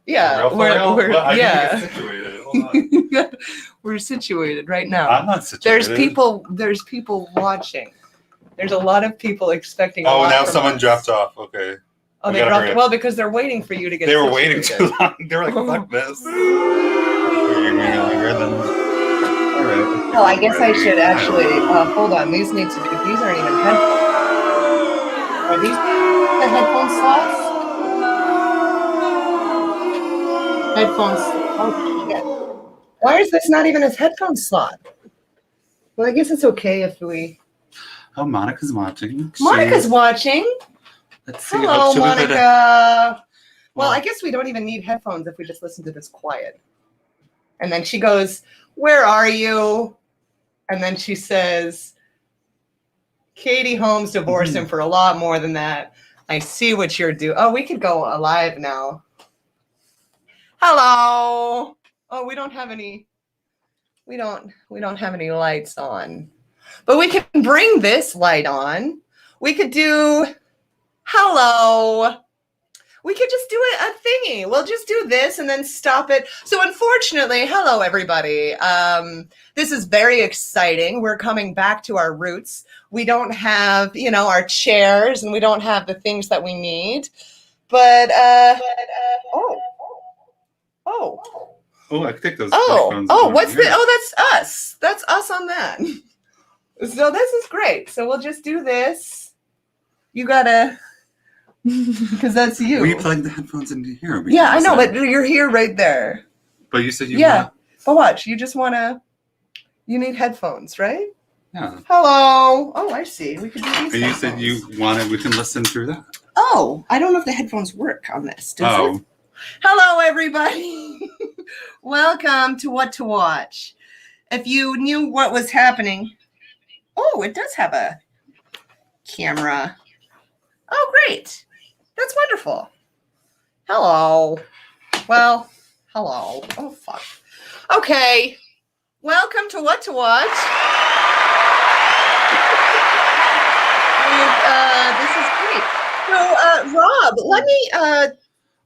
Yeah, For real? we're Well, I yeah. need to get situated. Hold on. We're situated right now. I'm not situated. There's people watching. There's a lot of people expecting. Oh, now someone dropped off. Okay. Oh, they dropped it. Well, because they're waiting for you to get. They were waiting too long. They were like, "Fuck this." Oh, I guess I should actually hold on. These aren't even headphones. Are these the headphone slots? Headphones. Oh shit! Why is this not even a headphone slot? Well, I guess it's okay if we. Oh, Monica's watching. Monica's watching. Let's see. Hello, Monica. Well, I guess we don't even need headphones if we just listen to this quiet. And then she goes, "Where are you?" And then she says, "Katie Holmes divorced him for a lot more than that. I see what you're doing." Oh, we could go live now. Hello. Oh, we don't have any lights on. But we can bring this light on. We could do hello. We could just do a thingy. We'll just do this and then stop it. So unfortunately, hello everybody. This is very exciting. We're coming back to our roots. We don't have, our chairs and we don't have the things that we need. But I could take those. What's the? Oh, that's us. That's us on that. So this is great. So we'll just do this. You gotta. Because that's you. We plug the headphones into here. Yeah, I know, but you're here right there. But you said you But watch, you need headphones, right? Yeah. Hello. Oh, I see. We could do these. And you said we can listen through that. Oh, I don't know if the headphones work on this. Does it? Hello, everybody. Welcome to What to Watch. If you knew what was happening. Oh, it does have a camera. Oh, great. That's wonderful. Hello. Well, hello. Oh, fuck. Okay. Welcome to What to Watch. This is great. So, Rob, let me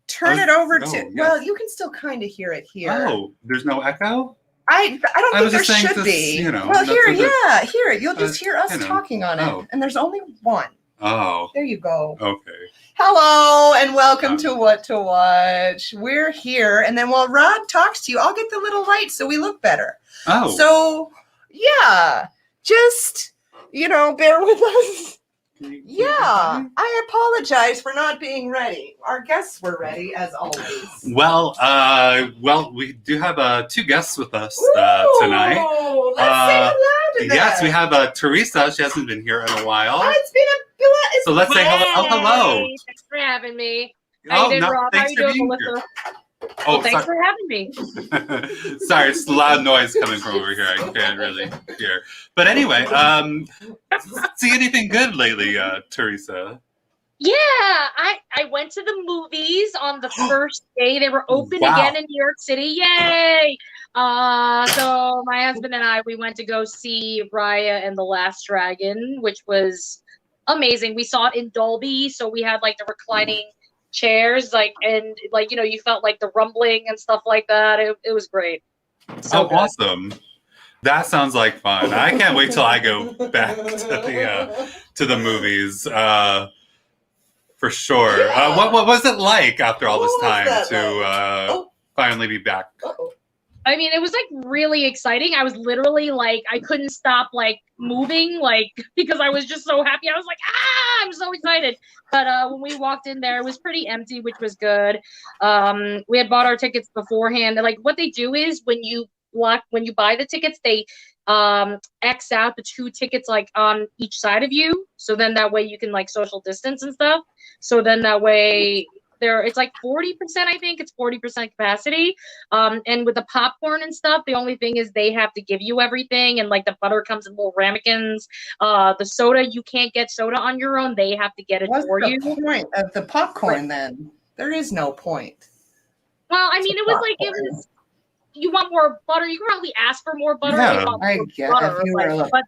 turn it over to... Yes. Well, you can still kind of hear it here. Oh, there's no echo? I don't think there should be. Well, hear it. You'll just hear us talking on it. And there's only one. Oh. There you go. Okay. Hello and welcome to What to Watch. We're here, and then while Rob talks to you, I'll get the little light so we look better. Oh. So, yeah, just, bear with us. Yeah, I apologize for not being ready. Our guests were ready, as always. Well, we do have 2 guests with us tonight. Let's say hello to them. Yes, we have Teresa. She hasn't been here in a while. Oh, it's been so let's say hello. Thanks for having me. How you doing, Rob? How you doing, Melissa? Oh, thanks for having me. Sorry, it's loud noise coming from over here. I can't really hear. But anyway, see anything good lately, Teresa? Yeah, I went to the movies on the first day. They were open again in New York City. Yay! So my husband and I, we went to go see Raya and the Last Dragon, which was amazing. We saw it in Dolby, so we had like the reclining chairs, you felt like the rumbling and stuff like that. It was great. So good. Awesome. That sounds like fun. I can't wait till I go back to the movies. For sure. Yeah. What was it like after all this time to finally be back? Uh-oh. I mean, it was like really exciting. I was literally like, I couldn't stop like moving, because I was just so happy. I was like, I'm so excited. But when we walked in there, it was pretty empty, which was good. We had bought our tickets beforehand. And like what they do is when you buy the tickets, they X out the 2 tickets like on each side of you. So then that way you can like social distance and stuff. So then that way it's like 40%, I think it's 40% capacity. And with the popcorn and stuff, the only thing is they have to give you everything. And like the butter comes in little ramekins. The soda, you can't get soda on your own. They have to get it for you. What's the point of the popcorn then? There is no point. Well, I mean, it was you want more butter, you can probably ask for more butter. Yeah, but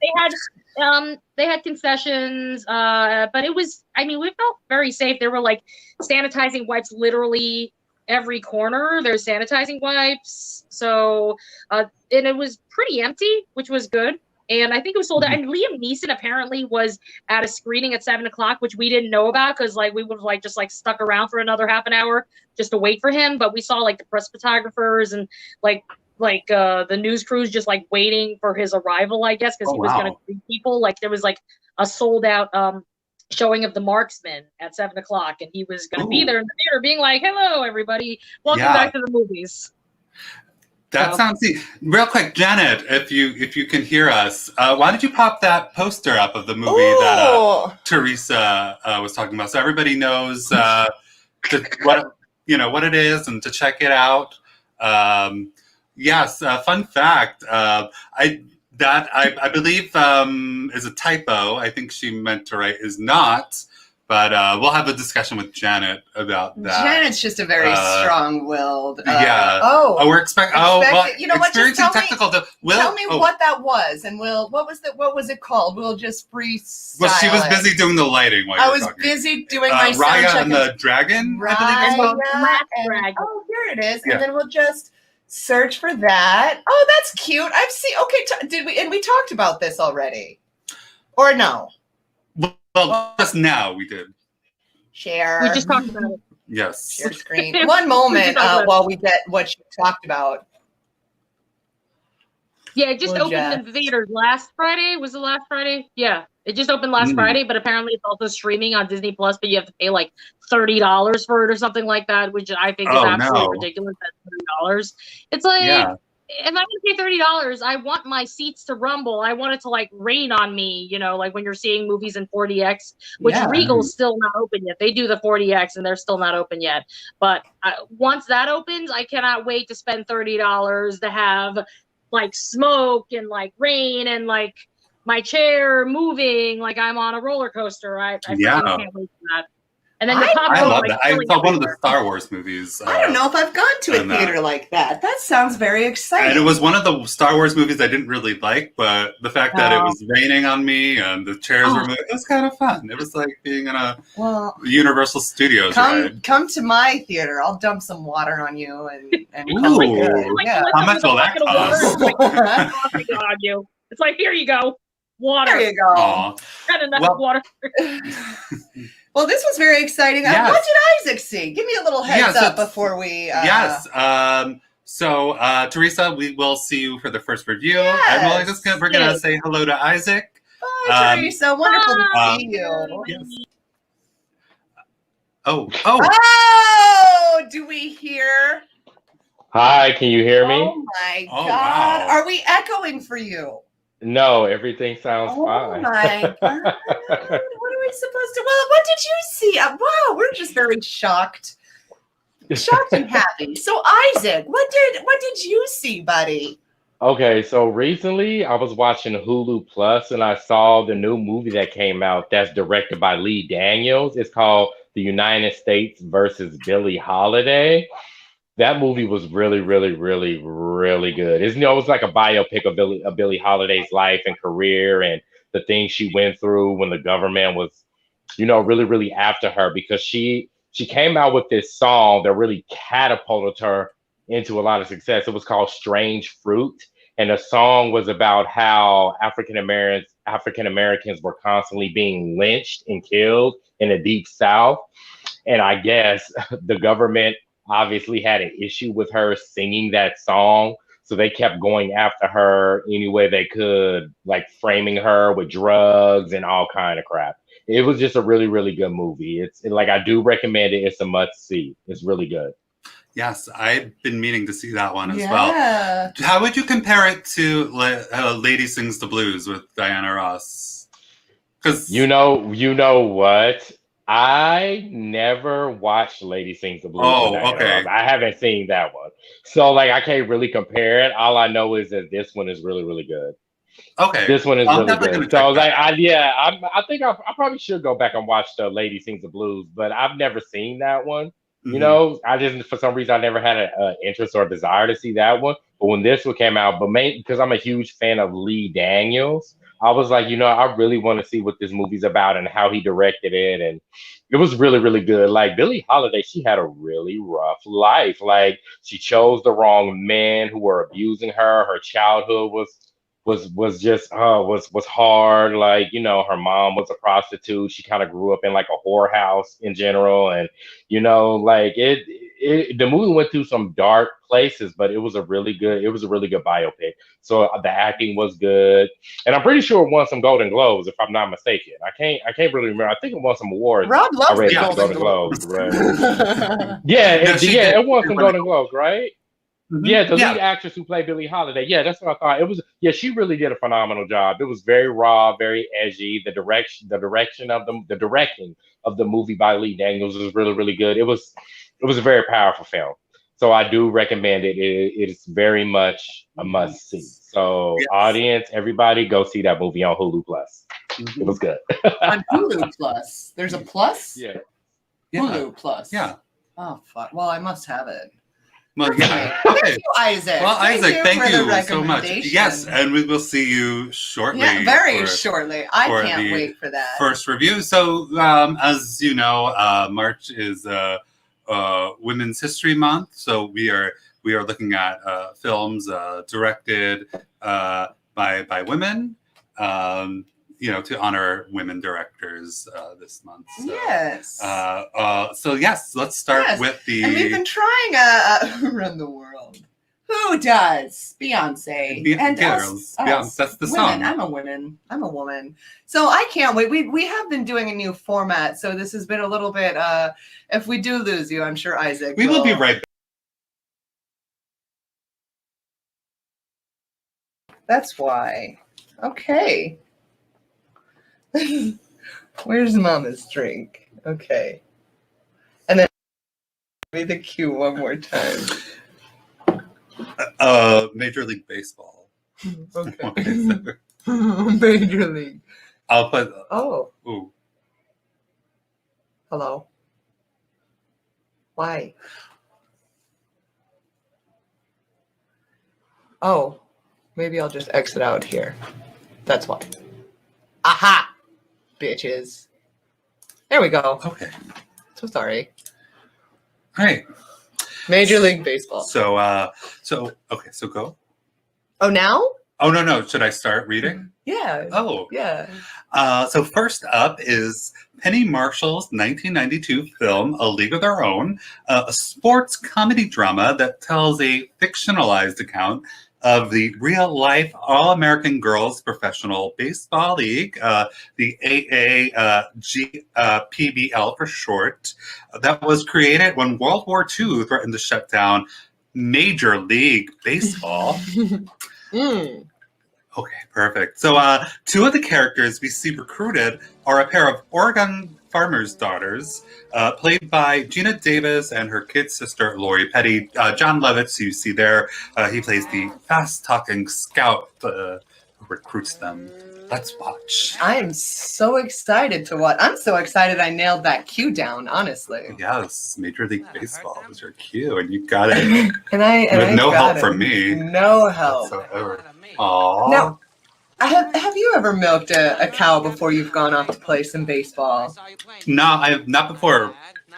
they had concessions. But it was, we felt very safe. There were like sanitizing wipes literally every corner. There's sanitizing wipes. So, and it was pretty empty, which was good. And I think it was sold out. And Liam Neeson apparently was at a screening at 7:00, which we didn't know about because like we would have like just like stuck around for another half an hour just to wait for him. But we saw like the press photographers and like the news crews just like waiting for his arrival, I guess, because he was going to greet people. Like there was like a sold out showing of The Marksman at 7:00, and he was going to be there in the theater being like, "Hello, everybody. Welcome back to the movies." That sounds real quick, Janet. If you can hear us, why don't you pop that poster up of the movie that Teresa was talking about, so everybody knows what it is and to check it out. Yes, fun fact. I believe is a typo. I think she meant to write is not. But we'll have a discussion with Janet about that. Janet's just a very strong-willed. We're expecting. You know what? Just tell me what what that was, and what was it called? We'll just freestyle. Well, she was busy doing the lighting. While I was busy doing my sound check. Raya and the Dragon. Raya I believe and Dragon. Oh, here it is, and then we'll just search for that. Oh, that's cute. I've seen. Okay, we talked about this already, or no? Well, just now we did. Share. We just talked about it. Yes. Share screen. One moment while we get what you talked about. Yeah, it just opened in the theaters last Friday. Was it last Friday? Yeah, it just opened last Friday, but apparently it's also streaming on Disney Plus. But you have to pay like $30 for it or something like that, which I think is absolutely ridiculous. At $30, it's like. If I'm gonna pay $30, I want my seats to rumble. I want it to like rain on me, like when you're seeing movies in 4DX, which Regal's still not open yet. They do the 4DX and they're still not open yet. But once that opens, I cannot wait to spend $30 to have like smoke and like rain and like my chair moving like I'm on a roller coaster. I freaking can't wait for that. And then I love that. I saw one of the Star Wars movies. I don't know if I've gone to a theater like that. That sounds very exciting. And it was one of the Star Wars movies I didn't really like, but the fact that it was raining on me and the chairs were moving, it was kind of fun. It was like being in a Universal Studios ride. Come to my theater. I'll dump some water on you and How much will that cost? It's like, here you go. Water. There you go. Got enough water. Well, this was very exciting. What did Isaac see? Give me a little heads up before we... Yes. So, Teresa, we will see you for the first review. And we're going to say hello to Isaac. Bye, Teresa. Wonderful to see you. Yes. Oh, do we hear? Hi, can you hear me? Oh, my God. Wow. Are we echoing for you? No, everything sounds fine. Oh, my God. What are we supposed to... Well, what did you see? Wow, we're just very shocked. Shocked and happy. So, Isaac, what did you see, buddy? Okay, so recently I was watching Hulu Plus and I saw the new movie that came out that's directed by Lee Daniels. It's called The United States versus Billie Holiday. That movie was really, really, really, really good. It was like a biopic of Billie Holiday's life and career and the things she went through when the government was, really, really after her, because she came out with this song that really catapulted her into a lot of success. It was called Strange Fruit. And the song was about how African Americans were constantly being lynched and killed in the Deep South. And I guess the government obviously had an issue with her singing that song. So they kept going after her any way they could, like framing her with drugs and all kind of crap. It was just a really, really good movie. I do recommend it. It's a must see. It's really good. Yes, I've been meaning to see that one as well. How would you compare it to Lady Sings the Blues with Diana Ross? Because you know what? I never watched Lady Sings the Blues. Oh, okay. I haven't seen that one. So, I can't really compare it. All I know is that this one is really, really good. Okay. This one is really good. So, I think I probably should go back and watch the Lady Sings the Blues, but I've never seen that one. Mm-hmm. I just, for some reason, I never had an interest or desire to see that one. But when this one came out, because I'm a huge fan of Lee Daniels, I was like, I really want to see what this movie's about and how he directed it. And it was really, really good. Like Billie Holiday, she had a really rough life. Like she chose the wrong men who were abusing her. Her childhood was just was hard. Like, her mom was a prostitute. She kind of grew up in like a whorehouse in general. And, like the movie went through some dark places, but it was a really good biopic. So the acting was good. And I'm pretty sure it won some Golden Globes, if I'm not mistaken. I can't really remember. I think it won some awards. Rob loves already the at Golden Globes. Globes. Right? No, she did. It won some Golden Globes, right? Mhm. Yeah, the lead actress who played Billie Holiday. Yeah, that's what I thought. It was. Yeah, she really did a phenomenal job. It was very raw, very edgy. The directing of the movie by Lee Daniels was really, really good. It was a very powerful film. So I do recommend it. It is very much a must see. So Yes. audience, everybody, go see that movie on Hulu Plus. It was good. On Hulu Plus. There's a plus? Yeah. Hulu Plus. Yeah. Oh, fuck. Well, I must have it. Well, yeah. Thank Okay. you, Isaac. Well, Isaac, thank for the you so much. recommendation. Yes, and we will see you shortly. Yeah, very for shortly. I for can't the wait for that. First review. So, as you know, March is Women's History Month. So we are looking at films directed by women. To honor women directors this month. So, Yes. So yes, let's start with the. And we've been trying Run the World. Who does? Beyonce. And girls. us. Beyonce, that's the women. song. I'm a woman. So I can't wait. We have been doing a new format. So this has been a little bit, if we do lose you, I'm sure Isaac We will be right back. That's why. Okay. Where's Mama's drink? Okay. And then read the cue one more time. Major League Baseball. Okay. Major League. I'll put. Oh. Ooh. Hello. Why? Oh. Maybe I'll just exit out here. That's why. Aha! Bitches. There we go. Okay. So sorry. All right. Major League Baseball. So okay. So go. Oh, now? Oh no! Should I start reading? Yeah. Oh. Yeah. So first up is Penny Marshall's 1992 film A League of Their Own, a sports comedy drama that tells a fictionalized account of the real-life All-American Girls Professional Baseball League, the AAGPBL for short, that was created when World War II threatened to shut down Major League Baseball. Okay, perfect. So two of the characters we see recruited are a pair of Oregon farmers' daughters, played by Gina Davis and her kid sister, Lori Petty. John Lovitz, who you see there, he plays the fast-talking scout who recruits them. Let's watch. I am so excited to watch. I'm so excited I nailed that cue down, honestly. Yes, Major League Baseball was your cue, and you got it. With no help from me. No help. Whatsoever. Aww. Now, have you ever milked a cow before you've gone off to play some baseball? No, I have not before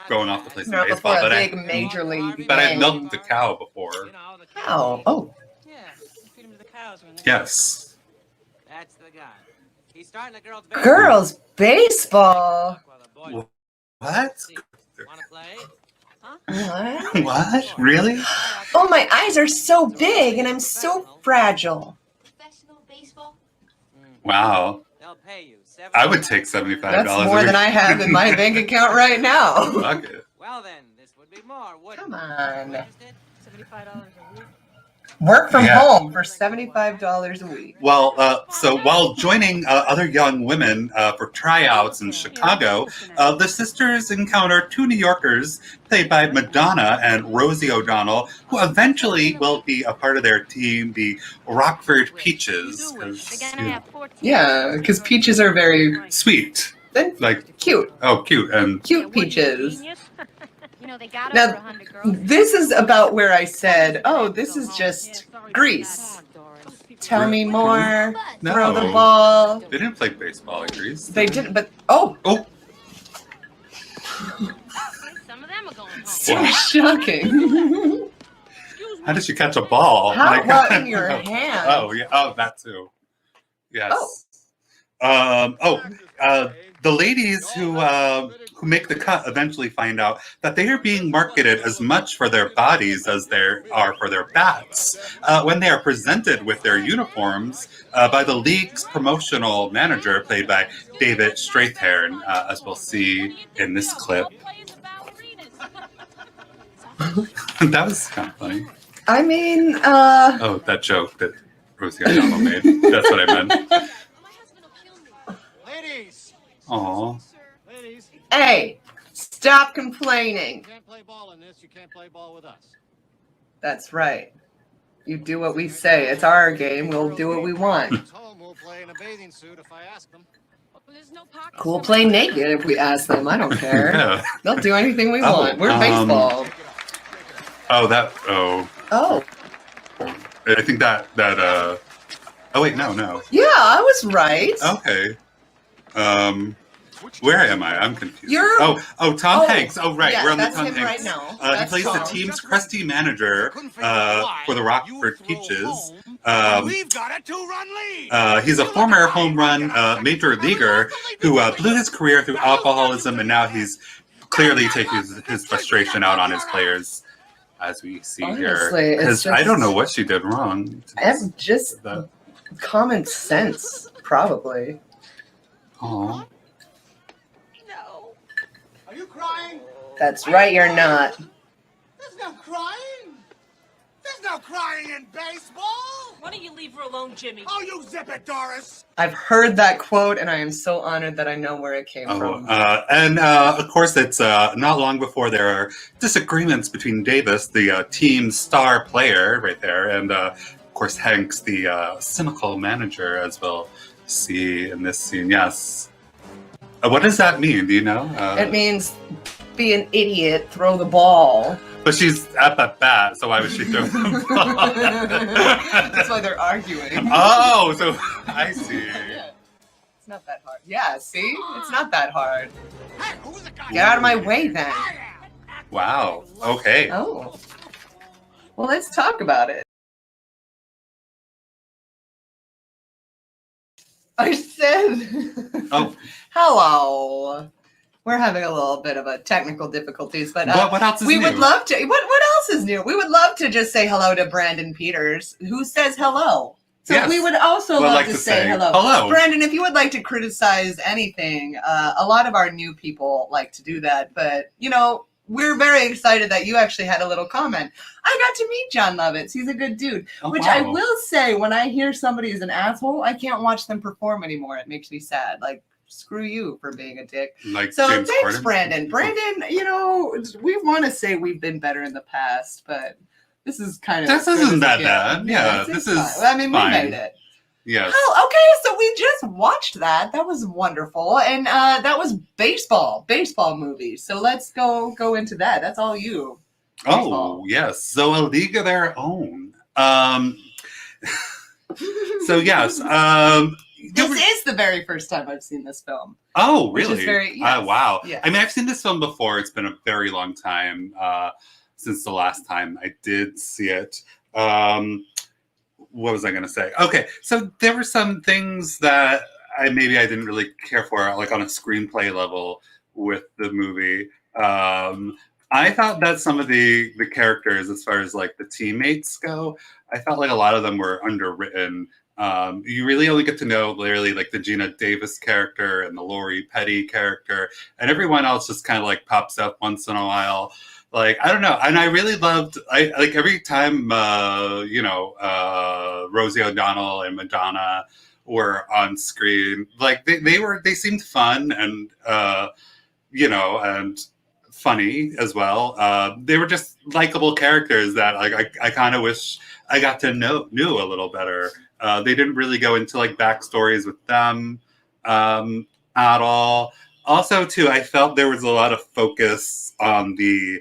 going off to play some Not baseball, before a but big major league But I've game. milked a cow before. Cow? Oh. Yes. That's the guy. He's starting a Girls baseball. What? Wanna play? What? What? Really? Oh, my eyes are so big and I'm so fragile. Professional baseball? Wow. They'll pay you I would take $75. That's more than I have in my bank account right now. Fuck it. Well then, this would be more, wouldn't Come it? on. Interested? $75 a week. Work from Yeah. home for $75 a week. Well, so while joining other young women for tryouts in Chicago, the sisters encounter two New Yorkers played by Madonna and Rosie O'Donnell, who eventually will be a part of their team, the Rockford Peaches. Yeah, because peaches are very Sweet. Like, cute. oh, cute. And Cute peaches. You know, they got Now, over 100 girls. This is about where I said, oh, this is just Grease. Tell me more. No. Throw the ball. They didn't play baseball at Greece. They didn't, but oh, Some of them are going home. so shocking. How did she catch a ball? How Like, well in your hand? Oh yeah. Oh, that too. Yes. Oh. The ladies who make the cut eventually find out that they are being marketed as much for their bodies as they are for their bats when they are presented with their uniforms by the league's promotional manager, played by David Strathairn, as we'll see in this clip. That was kind of funny. I mean, Oh, that joke that Rosie O'Donnell made. That's what I meant. Ladies. Aw. Ladies. hey, stop complaining. You can't play ball in this. You can't play ball with us. That's right. You do what we say. It's our game. We'll do what we want. At home, we'll play in a bathing suit if I ask them. We'll play naked if we ask them. I don't care. Yeah. They'll do anything we Oh, want. We're baseball. Oh, Oh, I think that oh wait, no. yeah, I was right. Okay. Where am I? I'm confused. You're- Oh, Tom Hanks. Oh, right. Yeah, We're on the that's Tom him Hanks. right now. He That's plays the Tom. team's crusty manager for the Rockford Peaches. We've got a two-run lead. He's a former home run major leaguer who blew his career through alcoholism, and now he's clearly taking his frustration out on his players, as we see Honestly, here. it's Because I don't just- know what she did wrong. I'm just That- common sense, probably. Aw. Are you crying? That's right, you're not. There's no crying. There's no crying in baseball. Why don't you leave her alone, Jimmy? Oh, you zip it, Doris. I've heard that quote, and I am so honored that I know where it came from. And of course, it's not long before there are disagreements between Davis, the team's star player, right there, and of course Hanks, the cynical manager, as we'll see in this scene. Yes. What does that mean? Do you know? It means be an idiot, throw the ball. But she's at the bat, so why would she throw the ball? That's why they're arguing. Oh, so I see. Yeah. It's not that hard. Yeah, see? It's not that hard. Hey, who's the guy? Get out of my way then. Wow. Okay. Oh. Well, let's talk about it. I said, Oh. hello. We're having a little bit of a technical difficulties, but What else is we new? would love to. What else is new? We would love to just say hello to Brandon Peters, who says hello. So Yes. we would also Would love like to to say say hello. hello. Brandon, if you would like to criticize anything, a lot of our new people like to do that, but you know, we're very excited that you actually had a little comment. I got to meet John Lovitz. He's a good dude. Oh, Which I wow. will say, when I hear somebody is an asshole, I can't watch them perform anymore. It makes me sad. Like, screw you for being a dick. Like So James thanks, Corden? Brandon. Brandon, you know, we want to say we've been better in the past, but this is kind of This isn't that bad. Yeah, this this is is fine. I mean, we fine. made it. Yes. Oh, okay. So we just watched that. That was wonderful, and that was baseball movie. So let's go into that. That's all you. Oh, yes. So a league of their own. So yes. This is the very first time I've seen this film. Oh, Which is really? very- yes, Wow. yes. I mean, I've seen this film before. It's been a very long time since the last time I did see it. What was I going to say? Okay, so there were some things that I didn't really care for, like on a screenplay level with the movie. I thought that some of the characters, as far as like the teammates go, I felt like a lot of them were underwritten. You really only get to know literally like the Gina Davis character and the Lori Petty character, and everyone else just kind of like pops up once in a while. Like, I don't know. And I really loved, like every time, Rosie O'Donnell and Madonna were on screen, like they seemed fun and, and funny as well. They were just likable characters that like I kind of wish I got to knew a little better. They didn't really go into like backstories with them at all. Also, too, I felt there was a lot of focus on the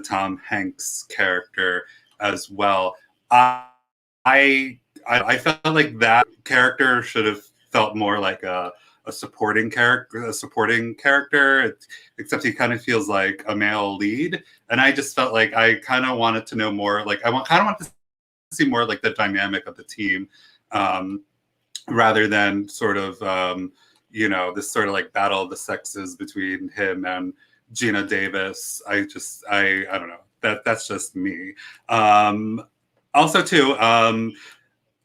Tom Hanks character as well. I I felt like that character should have felt more like a supporting character, except he kind of feels like a male lead. And I just felt like I kind of wanted to know more. Like kind of want to see more like the dynamic of the team, rather than sort of this sort of like battle of the sexes between him and Gina Davis. I don't know. That's just me. Also, too.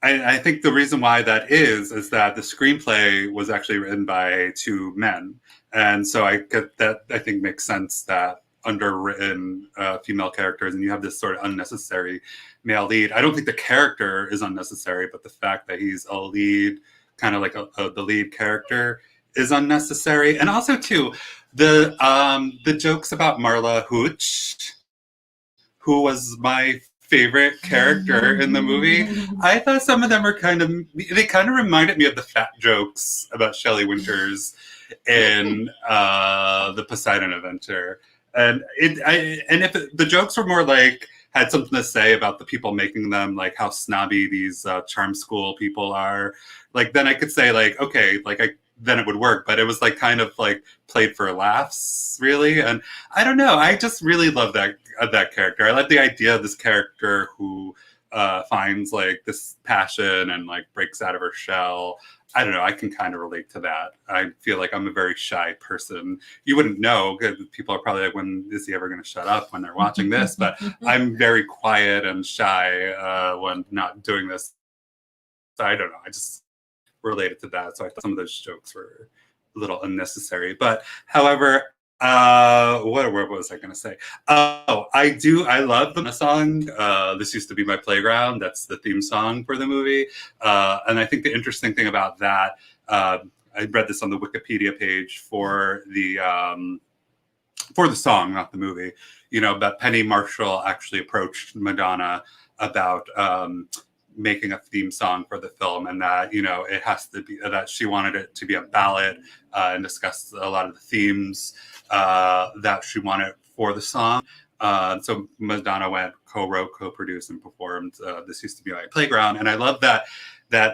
I think the reason why that is that the screenplay was actually written by two men, and so I get that. I think makes sense that underwritten female characters, and you have this sort of unnecessary male lead. I don't think the character is unnecessary, but the fact that he's a lead, kind of like the lead character, is unnecessary. And also too, the jokes about Marla Hooch, who was my favorite character in the movie. I thought some of them are they kind of reminded me of the fat jokes about Shelley Winters in the Poseidon Adventure. And if the jokes were more like, had something to say about the people making them, like how snobby these charm school people are, like then I could say like, okay, then it would work. But it was like kind of like played for laughs, really. And I don't know. I just really love that character. I like the idea of this character who finds like this passion and like breaks out of her shell. I don't know. I can kind of relate to that. I feel like I'm a very shy person. You wouldn't know, because people are probably like, when is he ever going to shut up when they're watching this? But I'm very quiet and shy when not doing this. So I don't know. I just related to that. So I thought some of those jokes were a little unnecessary. But however, what was I going to say? Oh, I love the song. This Used to Be My Playground. That's the theme song for the movie. And I think the interesting thing about that, I read this on the Wikipedia page for the song, not the movie, but Penny Marshall actually approached Madonna about making a theme song for the film, and that it has to be that she wanted it to be a ballad, and discussed a lot of the themes that she wanted for the song. So Madonna went, co-wrote, co-produced, and performed This Used to Be My Playground. And I love that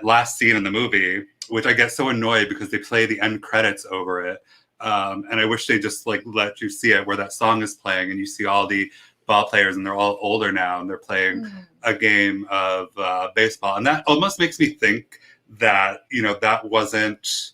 last scene in the movie, which I get so annoyed because they play the end credits over it. And I wish they just like let you see it, where that song is playing and you see all the ball players, and they're all older now, and they're playing a game of baseball. And that almost makes me think that, that wasn't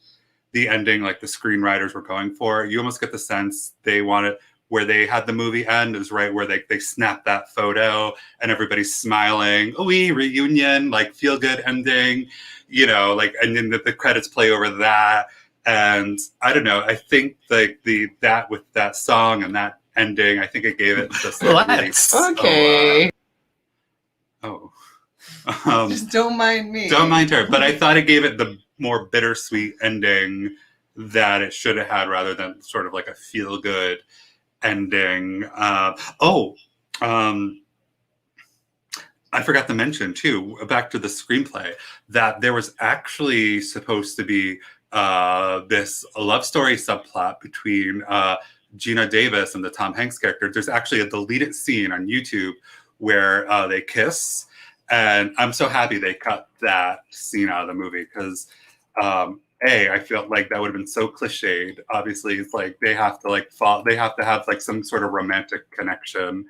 the ending like the screenwriters were going for. You almost get the sense they wanted, where they had the movie end is right where they snapped that photo and everybody's smiling. Oh, reunion, like feel good ending, and then the credits play over that. And I don't know, I think like that with that song and that ending, I think it gave it just okay. Just don't mind me. Don't mind her. But I thought it gave it the more bittersweet ending that it should have had, rather than sort of like a feel good ending. I forgot to mention too, back to the screenplay, that there was actually supposed to be this love story subplot between Gina Davis and the Tom Hanks character. There's actually a deleted scene on YouTube where they kiss, and I'm so happy they cut that scene out of the movie, because I felt like that would have been so cliched. Obviously, it's like they have to like fall, they have to have like some sort of romantic connection.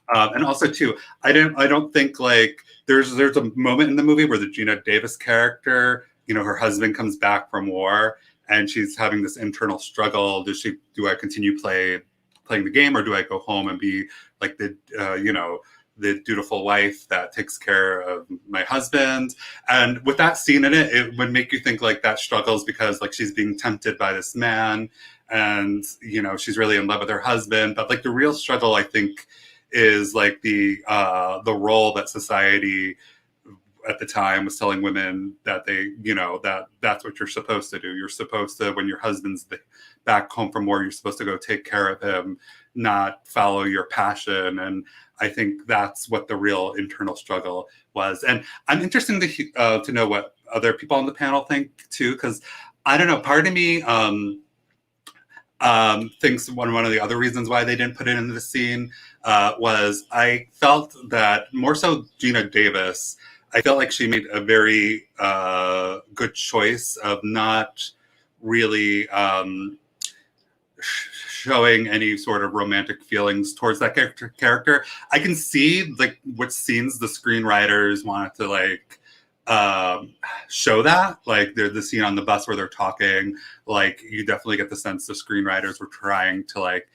And also too, I don't think like there's a moment in the movie where the Gina Davis character, her husband comes back from war and she's having this internal struggle. Do I continue playing the game, or do I go home and be like the dutiful wife that takes care of my husband? And with that scene in it, it would make you think like that struggles because like she's being tempted by this man, and she's really in love with her husband. But like the real struggle, I think, is like the role that society at the time was telling women that that's what you're supposed to do. You're supposed to, when your husband's back home from war, you're supposed to go take care of him, not follow your passion. And I think that's what the real internal struggle was. And I'm interested to know what other people on the panel think too, because I don't know, part of me thinks one of the other reasons why they didn't put it into the scene was I felt that more so Gina Davis, I felt like she made a very good choice of not really showing any sort of romantic feelings towards that character. I can see like what scenes the screenwriters wanted to like show that, like the scene on the bus where they're talking. Like you definitely get the sense the screenwriters were trying to like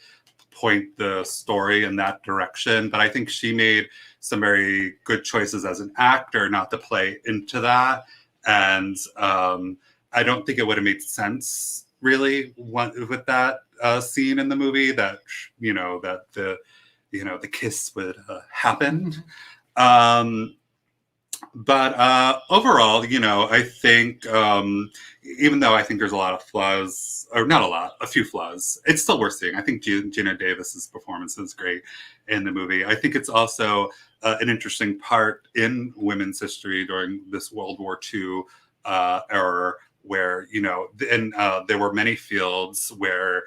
point the story in that direction. But I think she made some very good choices as an actor not to play into that, and I don't think it would have made sense really with that scene in the movie that that the kiss would happen. But overall, I think even though I think there's a lot of flaws, or not a lot, a few flaws, it's still worth seeing. I think Gina Davis's performance is great in the movie. I think it's also an interesting part in women's history during this World War II era, where there were many fields where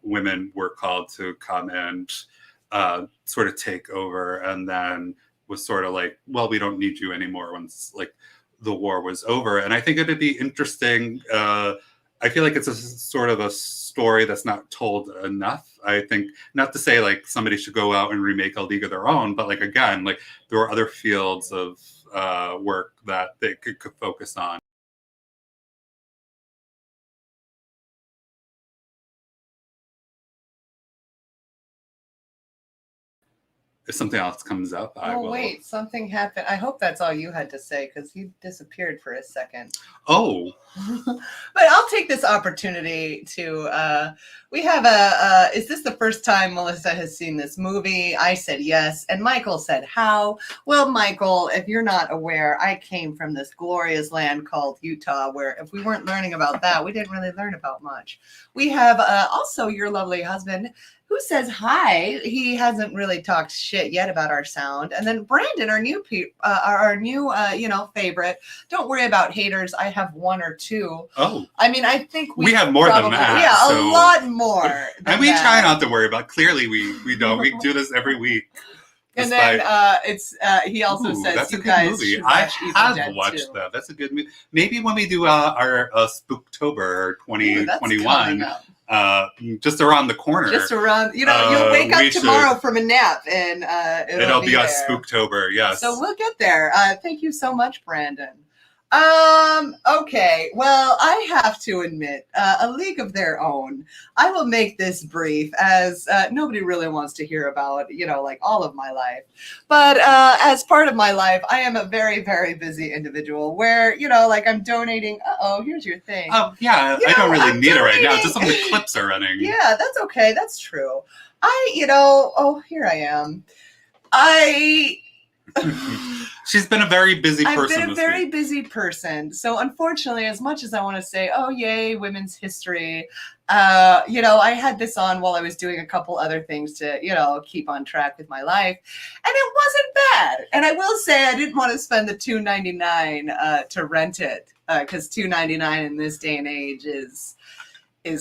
women were called to come and sort of take over, and then was sort of like, well, we don't need you anymore once like the war was over. And I think it'd be interesting. I feel like it's a sort of a story that's not told enough. I think, not to say like somebody should go out and remake A League of Their Own, but like again, like there are other fields of work that they could focus on. If something else comes up, I will. Oh, wait, something happened. I hope that's all you had to say, because you disappeared for a second. Oh. But I'll take this opportunity to, we have is this the first time Melissa has seen this movie? I said yes, and Michael said how? Well, Michael, if you're not aware, I came from this glorious land called Utah, where if we weren't learning about that, we didn't really learn about much. We have also your lovely husband, who says hi. He hasn't really talked shit yet about our sound. And then Brandon, our new favorite. Don't worry about haters. I have one or two. Oh. I mean, I think we have more than that. Yeah, a lot more. And we try not to worry about. Clearly, we don't. We do this every week. And then he also says that's you a good guys movie. should I watch Evil have Dead watched 2. that. That's a good movie. Maybe when we do our Spooktober 2021. Just around the corner. Just around, you'll wake up tomorrow from a nap, and it'll be a there. Spooktober, yes. So we'll get there. Thank you so much, Brandon. Okay, well, I have to admit, A League of Their Own. I will make this brief, as nobody really wants to hear about, like all of my life. But as part of my life, I am a very, very busy individual where, like I'm donating. Here's your thing. Oh, yeah, I don't really need it right now. Just some of the clips are running. Yeah, that's okay. That's true. Here I am. She's been a very busy person. I've been a very busy person. So unfortunately, as much as I want to say, oh, yay, women's history, I had this on while I was doing a couple other things to, keep on track with my life. And it wasn't bad. And I will say I didn't want to spend the $2.99 to rent it, because $2.99 in this day and age is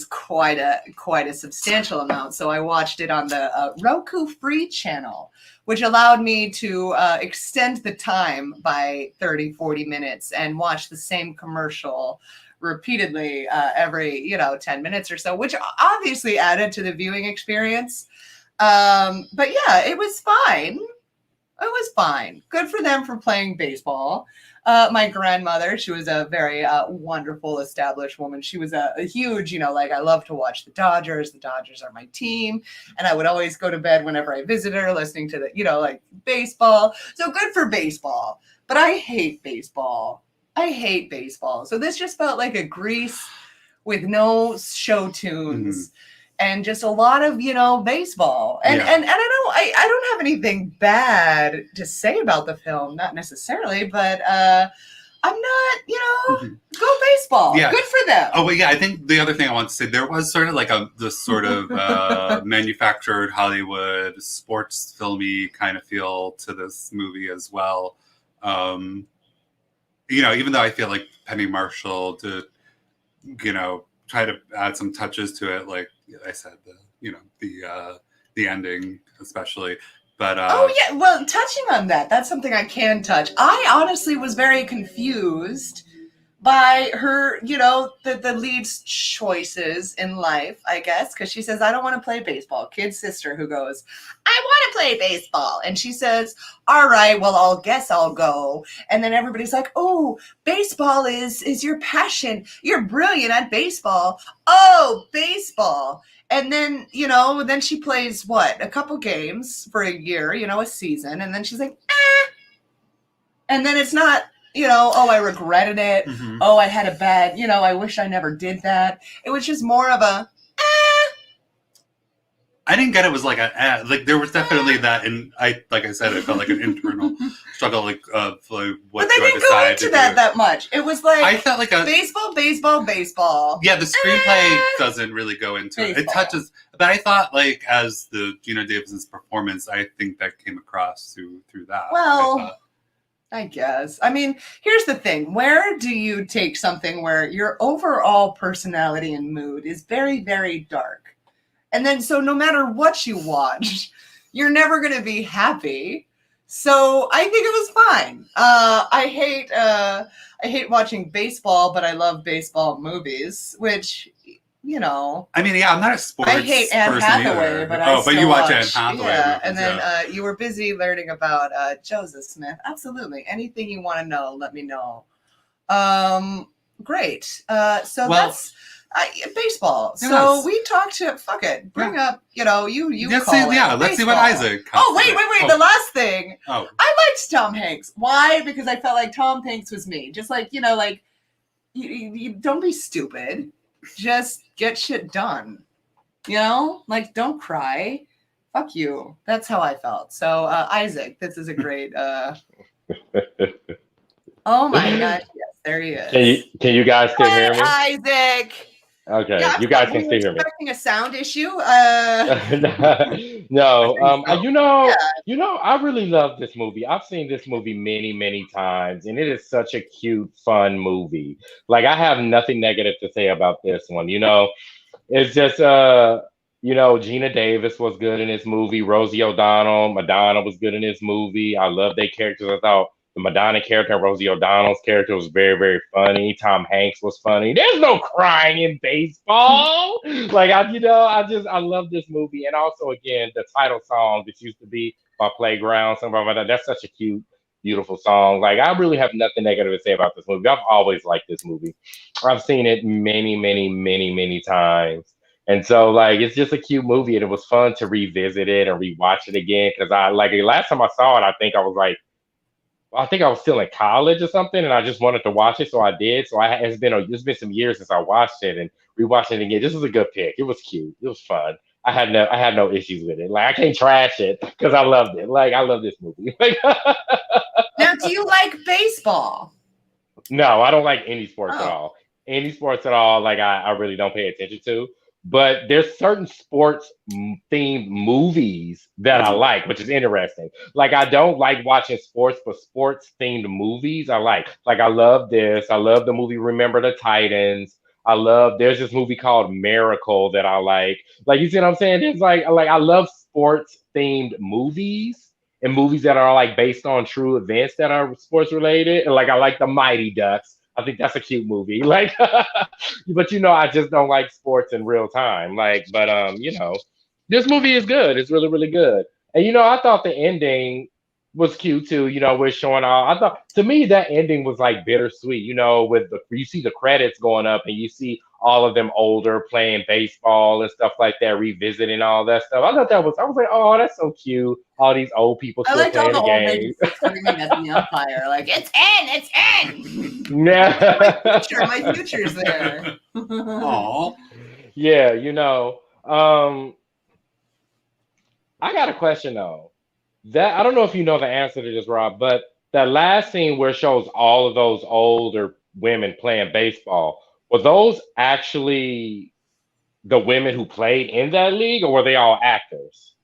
quite a substantial amount. So I watched it on the Roku free channel, which allowed me to extend the time by 30, 40 minutes and watch the same commercial repeatedly every, 10 minutes or so, which obviously added to the viewing experience. But yeah, it was fine. It was fine. Good for them for playing baseball. My grandmother, she was a very wonderful, established woman. She was a huge, I love to watch the Dodgers. The Dodgers are my team. And I would always go to bed whenever I visit her, listening to the, baseball. So good for baseball. But I hate baseball. So this just felt like a Grease with no show tunes. Mm-hmm. And just a lot of, baseball. And I don't have anything bad to say about the film, not necessarily, but I'm not, go baseball. Yeah. Good for them. Oh, well, yeah, I think the other thing I want to say, there was sort of like this sort of manufactured Hollywood sports filmy kind of feel to this movie as well. Even though I feel like Penny Marshall did, try to add some touches to it, like I said, the ending especially, But oh yeah, well, touching on that, that's something I can touch. I honestly was very confused by her, the lead's choices in life, I guess, because she says, I don't want to play baseball. Kid's sister who goes, I want to play baseball. And she says, all right, well, I'll go. And then everybody's like, oh, baseball is your passion. You're brilliant at baseball. Oh, baseball. And then, then she plays a couple games for a year, a season. And then she's like, and then it's not, oh, I regretted it. Mm-hmm. Oh, I had a bad, I wish I never did that. It was just more of a, I didn't get it was like there was definitely that, and like I said, it felt like an internal struggle, like what but they do I didn't go decide into to that do? much. It was like I felt like baseball. Yeah, the screenplay doesn't really go into it. It touches, but I thought like as the Gina Davis's performance, I think that came across through that. Well, I guess. I mean, here's the thing. Where do you take something where your overall personality and mood is very, very dark? And then, so no matter what you watch, you're never going to be happy. So I think it was fine. I hate watching baseball, but I love baseball movies, which, I mean, yeah, I'm not a sports I hate Anne person Hathaway, either. but you watch Anne Hathaway. Yeah, movies, and then you were busy learning about Joseph Smith. Absolutely. Anything you want to know, let me know. Great. That's baseball. Yes. So we talked to fuck it. Bring up, you let's call see, it let's see what baseball. Isaac. Oh, wait. The last thing. Oh. I liked Tom Hanks. Why? Because I felt like Tom Hanks was me. Just like, you don't be stupid. Just get shit done. Like don't cry. Fuck you. That's how I felt. So Isaac, this is a great oh my gosh, yes, there he is. Can you guys still hear me? Isaac. Okay, Yeah, you guys can still hear me. Expecting a sound issue. No, Yeah. I really love this movie. I've seen this movie many, many times, and it is such a cute, fun movie. Like I have nothing negative to say about this one. It's just Gina Davis was good in this movie. Rosie O'Donnell, Madonna was good in this movie. I love their characters. I thought the Madonna character and Rosie O'Donnell's character was very, very funny. Tom Hanks was funny. There's no crying in baseball. I love this movie. And also, again, the title song, this used to be my playground, something like that. That's such a cute, beautiful song. Like, I really have nothing negative to say about this movie. I've always liked this movie. I've seen it many, many, many, many times. And so, like, it's just a cute movie, and it was fun to revisit it and rewatch it again. Because last time I saw it, I think I was still in college or something, and I just wanted to watch it, so I did. So it's been some years since I watched it, and rewatching it again. This was a good pick. It was cute. It was fun. I had no issues with it. Like I can't trash it because I loved it. Like I love this movie. Now, do you like baseball? No, I don't like any sports at all. Any sports at all, like I really don't pay attention to. But there's certain sports themed movies that I like, which is interesting. Like I don't like watching sports, but sports themed movies I like. Like I love this. I love the movie Remember the Titans. There's this movie called Miracle that I like. Like you see what I'm saying? It's like I love sports themed movies and movies that are like based on true events that are sports related. And like I like the Mighty Ducks. I think that's a cute movie. Like, but I just don't like sports in real time. Like, but this movie is good. It's really, really good. And I thought the ending was cute too. With showing all. I thought to me that ending was like bittersweet. With you see the credits going up and you see all of them older playing baseball and stuff like that, revisiting all that stuff. I was like, oh, that's so cute. All these old people still playing the game. Screaming at the umpire, like it's in. Yeah, my future's there. Aww. Yeah, I got a question though. That I don't know if you know the answer to this, Rob, but that last scene where it shows all of those older women playing baseball, were those actually the women who played in that league, or were they all actors?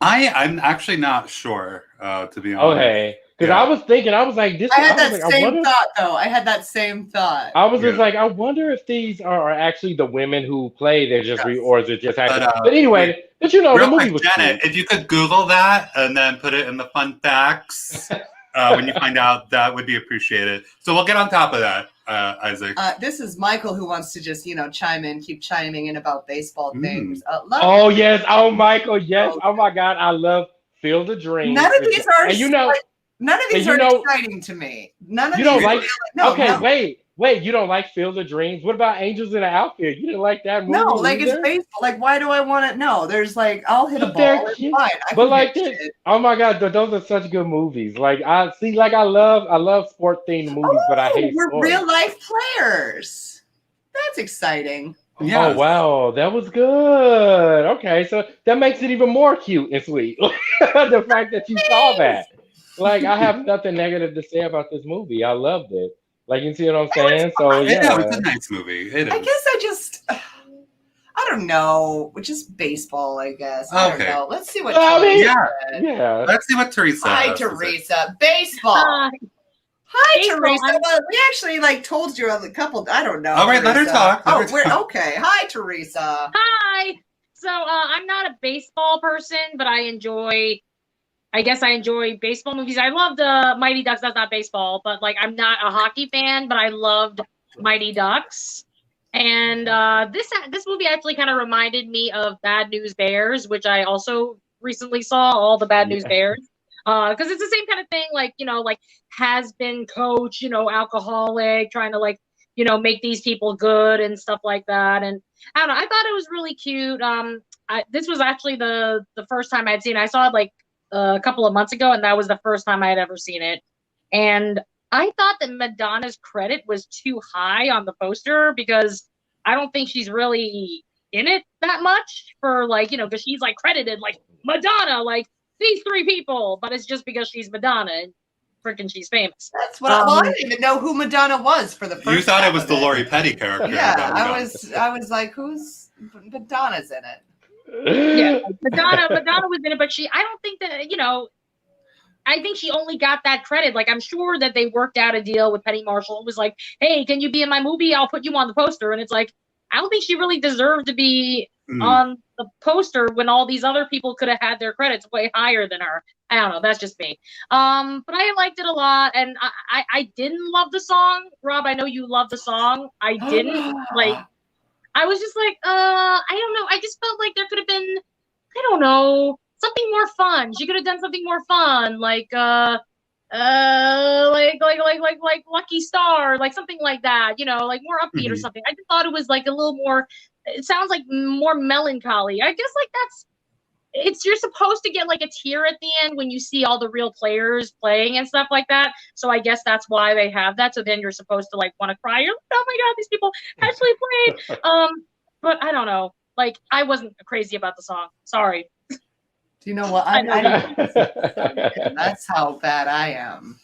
I'm actually not sure, to be honest. Okay. Because I was thinking, I was like, this. I had that same thought, though. I had that same thought. I was just like, I wonder if these are actually the women who play. They're just, or is it just actors? But anyway, But you know, the Real movie quick, was Janet, cool. if you could Google that and then put it in the fun facts when you find out, that would be appreciated. So we'll get on top of that, Isaac. This is Michael who wants to just, keep chiming in about baseball things. Oh yes, oh Michael, yes, oh my God, I love Field of Dreams. None of these are, and you know, none of these and are you know, exciting to me. None of you these. don't like. No, Okay, no. wait, you don't like Field of Dreams? What about Angels in the Outfield? You didn't like that movie? No, like either? it's baseball. Like, why do I want to? No, there's like, I'll hit a But they're ball. It's cute. fine. I But can like, hit shit. oh my God, those are such good movies. Like I see, like I love sport themed movies, but I Oh, hate we're sports. real life players. That's exciting. Yes. Oh wow, that was good. Okay, so that makes it even more cute and sweet. The fact that you saw that. Like I have nothing negative to say about this movie. I loved it. Like you see what I'm saying? So Yeah, it's yeah. a nice movie. It is. I guess I don't know. Just baseball, I guess. I don't Okay. know. Let's see what. Well, I mean, Yeah. yeah. Let's see what Teresa Hi, has to say. Teresa. Baseball. Hi, Baseball, Teresa. Well, we actually told you a couple. I don't know. All right, let her Teresa. talk. Let her We're talk. okay. Hi, Teresa. Hi. So I'm not a baseball person, but I guess I enjoy baseball movies. I loved Mighty Ducks. That's not baseball, but like I'm not a hockey fan, but I loved Mighty Ducks. And this movie actually kind of reminded me of Bad News Bears, which I also recently saw. All the Bad News Yeah. Bears, because it's the same kind of thing. Like like has been coach, alcoholic, trying to make these people good and stuff like that. And I don't know. I thought it was really cute. This was actually the first time I'd seen it. I saw it like a couple of months ago, and that was the first time I had ever seen it. And I thought that Madonna's credit was too high on the poster because I don't think she's really in it that much for because she's credited like Madonna, like these three people, but it's just because she's Madonna and freaking she's famous. That's what. I didn't even know who Madonna was for the first. You thought half it was of the Lori Petty character. Yeah, that we I know. was like, who's Madonna's in it? Yeah, Madonna was in it, but I don't think that I think she only got that credit. Like, I'm sure that they worked out a deal with Penny Marshall. It was like, hey, can you be in my movie? I'll put you on the poster. And it's like, I don't think she really deserved to be on the poster when all these other people could have had their credits way higher than her. I don't know. That's just me. But I liked it a lot. And I didn't love the song. Rob, I know you love the song. I didn't. I was just like, I don't know. I just felt like there could have been, I don't know, something more fun. She could have done something more fun, like Lucky Star, like something like that, like more upbeat or something. I just thought it was like a little more. It sounds like more melancholy. I guess you're supposed to get like a tear at the end when you see all the real players playing and stuff like that. So I guess that's why they have that. So then you're supposed to want to cry. You're like, oh my God, these people actually played. But I don't know. Like, I wasn't crazy about the song. Sorry. Do you know what? That's how bad I am.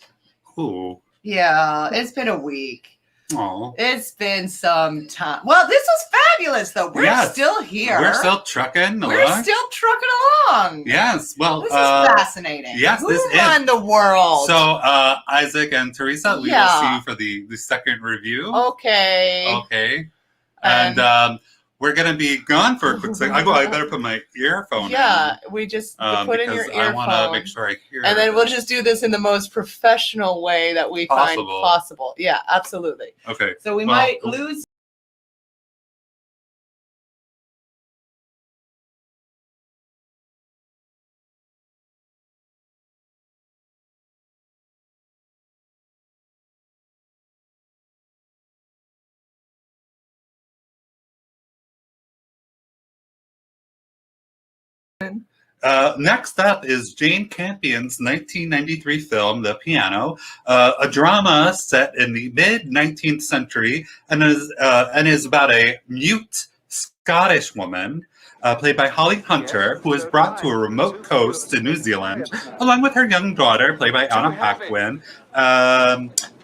Cool. Yeah, it's been a week. Oh. It's been some time. Well, this was fabulous, though. We're still here. We're still trucking along. We're still trucking along. Yes. Well, this is fascinating. Yes, Who this run is the world. So, Isaac and Teresa, we will see you for the second review. Okay. Okay. And we're gonna be gone for a quick second. I better put my earphone in. We just put in your earphone. I want to make sure I hear. And then we'll just do this in the most professional way that we find possible. Yeah, absolutely. Okay. So we might lose. Next up is Jane Campion's 1993 film, The Piano, a drama set in the mid-19th century and is about a mute Scottish woman played by Holly Hunter, who is brought to a remote coast in New Zealand, along with her young daughter, played by Anna Paquin.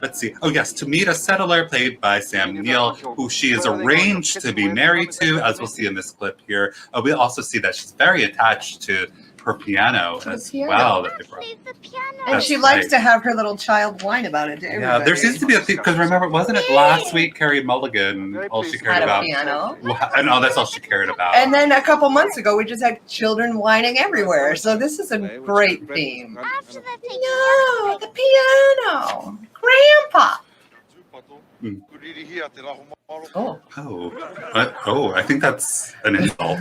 Let's see. Oh, yes, to meet a settler played by Sam Neill, who she is arranged to be married to, as we'll see in this clip here. We'll also see that she's very attached to her piano To the as piano. well that they brought. Leave the piano. And That's she likes right. to have her little child whine about it to Yeah, everybody. there seems to be a thing, because remember, wasn't it last week Carrie Mulligan, all she cared Had a about? piano. And oh, that's all she cared about. And then a couple months ago, we just had children whining everywhere. So this is a great theme. After they've taken No, the piano. Grandpa. Oh. Oh, I think that's an insult.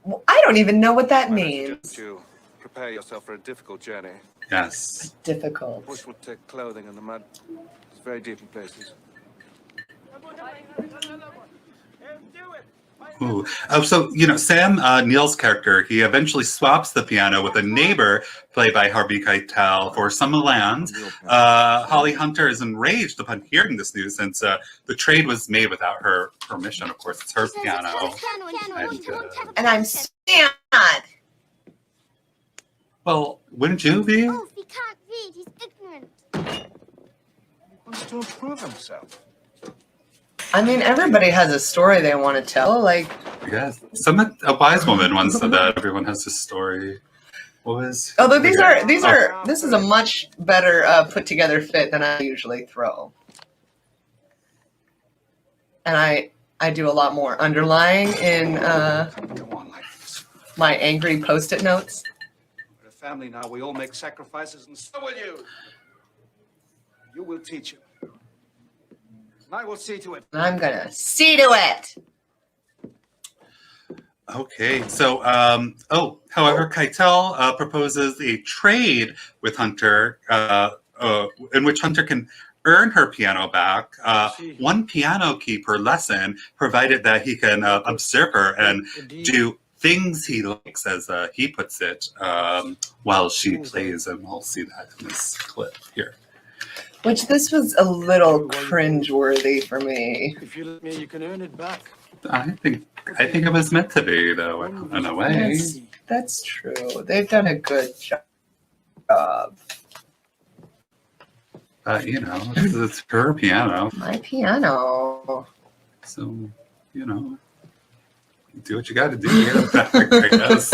Well, I don't even know what that means. You prepare yourself for a difficult journey. Yes. Difficult. Bush would take clothing in the mud. It's very deep in places. Ooh. Oh, so, Sam Neill's character, he eventually swaps the piano with a neighbor played by Harvey Keitel for some land. Holly Hunter is enraged upon hearing this news since the trade was made without her permission. Of course, it's her piano. And I'm sad. Well, wouldn't you be? Oh, if he can't read, he's ignorant. Wants to improve himself. I mean, everybody has a story they want to tell. Like, Yes. A wise woman once said that everyone has a story. What was? although this is a much better put together fit than I usually throw. And I do a lot more underlying in Come on, like this. my angry Post-it notes. We're a family now. We all make sacrifices, and so will you. You will teach him. And I will see to it. And I'm gonna see to it. Okay, so, however, Keitel proposes a trade with Hunter, in which Hunter can earn her piano back, one piano key per lesson, provided that he can observe her and do things he likes, as he puts it, while she plays, and we'll see that in this clip here. Which this was a little cringeworthy for me. If you let me, you can earn it back. I think it was meant to be, though, in a way. That's true. They've done a good job. It's her piano, My piano. so, do what you got to do to get it back, I guess.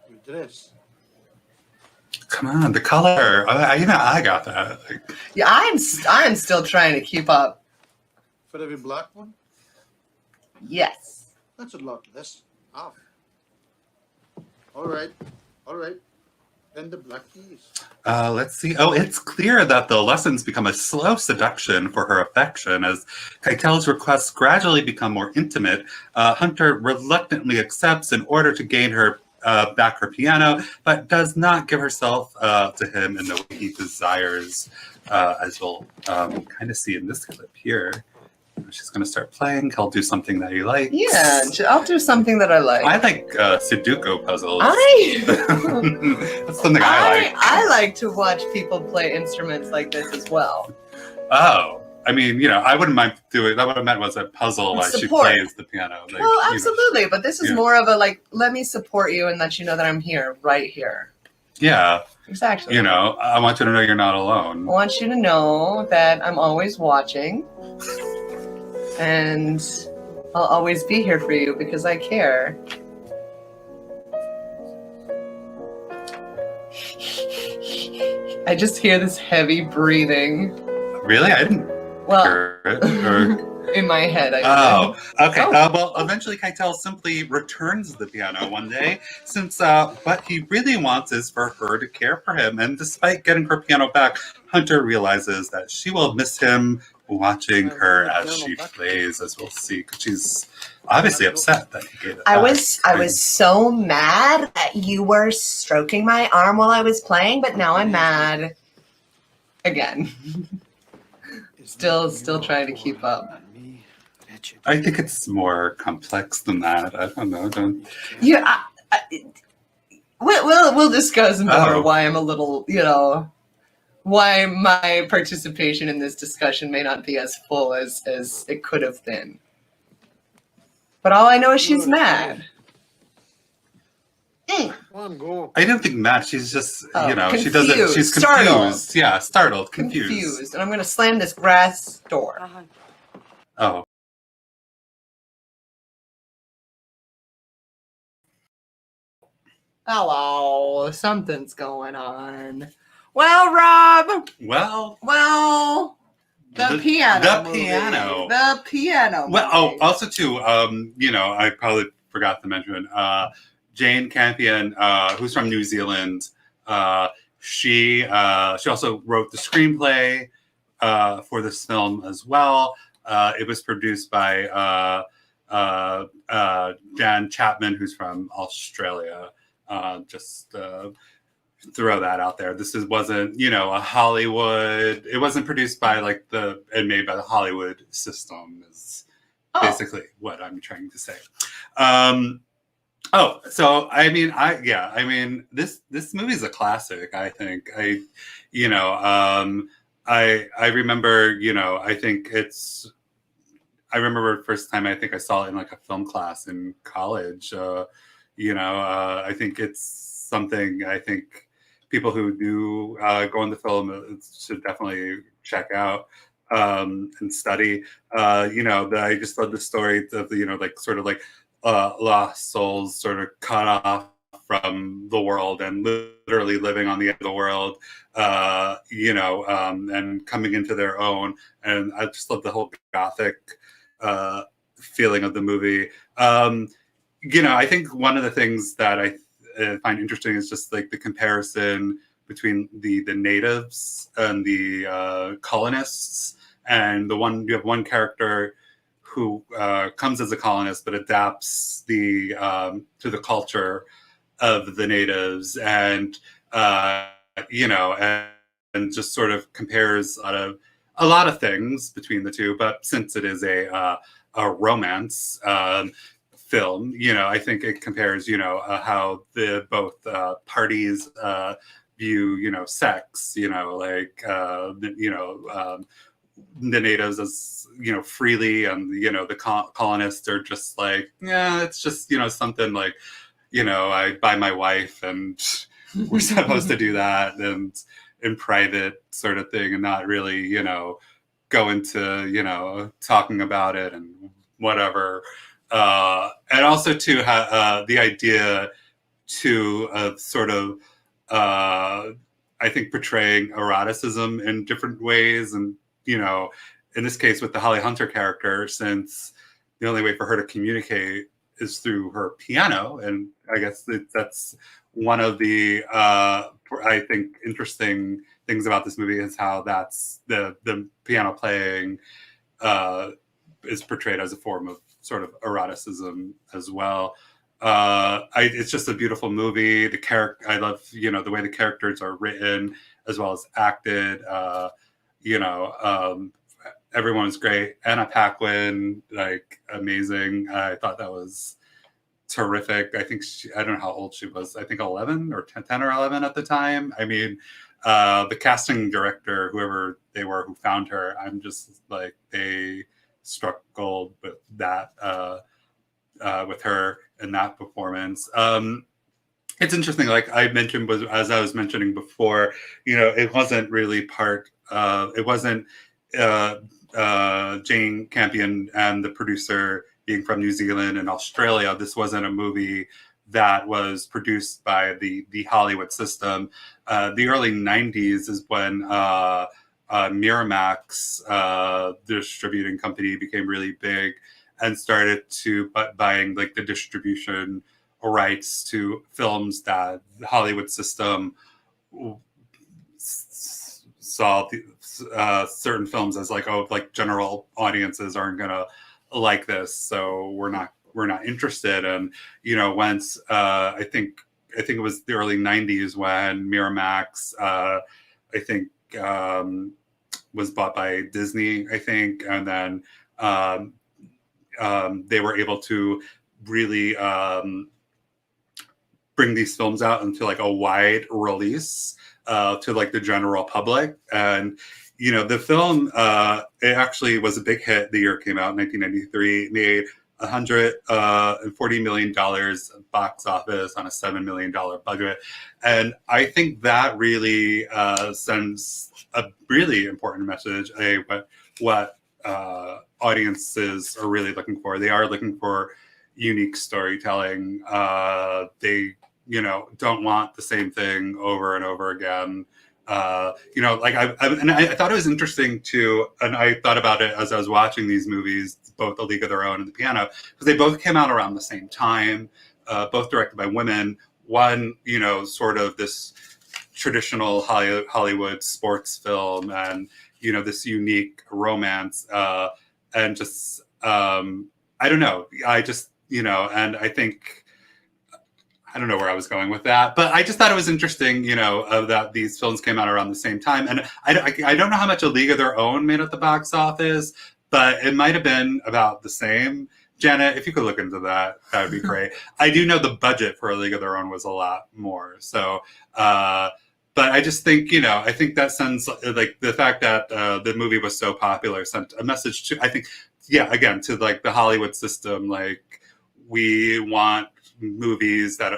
Your dress. Come on, the color. I got that. Yeah, I'm still trying to keep up. For every black one? Yes. That's a lot less. Half. All right. And the black keys. Let's see. Oh, it's clear that the lessons become a slow seduction for her affection as Keitel's requests gradually become more intimate. Hunter reluctantly accepts in order to gain her back her piano, but does not give herself to him in the way he desires, as we'll kind of see in this clip here. She's going to start playing. He'll do something that he likes. Yeah, I'll do something that I like. I like Sudoku puzzles. That's something I like. I like to watch people play instruments like this as well. Oh, I mean, I wouldn't mind doing. That what I meant was a puzzle. Like she Support. plays the piano. Like, Well, absolutely, but this is yeah. more of a let me support you and let you know that I'm here, right here. Yeah. Exactly. I want you to know you're not alone. I want you to know that I'm always watching. And I'll always be here for you because I care. I just hear this heavy breathing. Really? I didn't hear it. Or... In my head. Okay. Well, eventually Keitel simply returns the piano one day, since what he really wants is for her to care for him. And despite getting her piano back, Hunter realizes that she will miss him watching her as she plays, as we'll see, because she's obviously upset that he gave it I back. was so mad that you were stroking my arm while I was playing, but now I'm mad again. Still trying to keep up. I think it's more complex than that. I don't know. Yeah, we'll discuss more why I'm a little, why my participation in this discussion may not be as full as it could have been. But all I know is she's mad. Come on, go. I don't think mad. She's just, Oh, she doesn't. confused, She's startled. confused. Yeah, startled, confused. And I'm going to slam this brass door. Oh. Hello, something's going on. Well, Rob. Well, the piano. The movie. piano. The piano. Well, movie. also too, I probably forgot to mention, Jane Campion, who's from New Zealand. She also wrote the screenplay for this film as well. It was produced by Dan Chapman, who's from Australia. Just throw that out there. Wasn't a Hollywood. It wasn't produced by and made by the Hollywood system. Is basically what I'm trying to say. So this movie is a classic. I think I remember. I remember the first time I think I saw it in like a film class in college. I think it's something I think people who do go into film should definitely check out and study. I just love the story of lost souls sort of cut off from the world and literally living on the edge of the world, and coming into their own. And I just love the whole gothic feeling of the movie. I think one of the things that I find interesting is just like the comparison between the natives and the colonists. And you have one character who comes as a colonist but adapts to the culture of the natives, and and just sort of compares a lot of things between the two. But since it is a romance film, I think it compares, how the both parties view, sex, the natives as, freely, and, the colonists are just like, yeah, it's just, something like, I buy my wife and we're supposed to do that and in private sort of thing, and not really, go into, talking about it and whatever. And also too, the idea too of sort of, I think, portraying eroticism in different ways. And, in this case with the Holly Hunter character, since the only way for her to communicate is through her piano. And I guess that's one of the, I think, interesting things about this movie is how that's the piano playing is portrayed as a form of sort of eroticism as well. It's just a beautiful movie. I love, the way the characters are written as well as acted. Everyone's great. Anna Paquin, amazing. I thought that was terrific. I think I don't know how old she was. I think 11 or 10 or 11 at the time. I mean, the casting director, whoever they were who found her, I'm just like, they struck gold with that, with her in that performance. It's interesting, like I mentioned, as I was mentioning before, it wasn't really it wasn't Jane Campion and the producer being from New Zealand and Australia. This wasn't a movie that was produced by the Hollywood system. The early 90s is when Miramax, the distributing company, became really big and started to buying like the distribution rights to films that the Hollywood system saw certain films as like, oh, like general audiences aren't gonna like this, so we're not interested. And once I think it was the early 90s when Miramax I think was bought by Disney, I think, and then they were able to really bring these films out into like a wide release to like the general public. And the film, it actually was a big hit the year it came out in 1993. It made $140 million box office on a $7 million budget. And I think that really sends a really important message, what audiences are really looking for. They are looking for unique storytelling. They, don't want the same thing over and over again. I thought it was interesting too, and I thought about it as I was watching these movies, both A League of Their Own and The Piano, because they both came out around the same time, both directed by women. One, sort of this traditional Hollywood sports film, and this unique romance, and just I don't know. I just and I think. I don't know where I was going with that, but I just thought it was interesting, that these films came out around the same time. And I don't know how much A League of Their Own made at the box office, but it might have been about the same. Janet, if you could look into that, that would be great. I do know the budget for A League of Their Own was a lot more. So, but I just think, I think that sends, like, the fact that the movie was so popular sent a message to, I think, again, to, like, the Hollywood system, like, we want movies that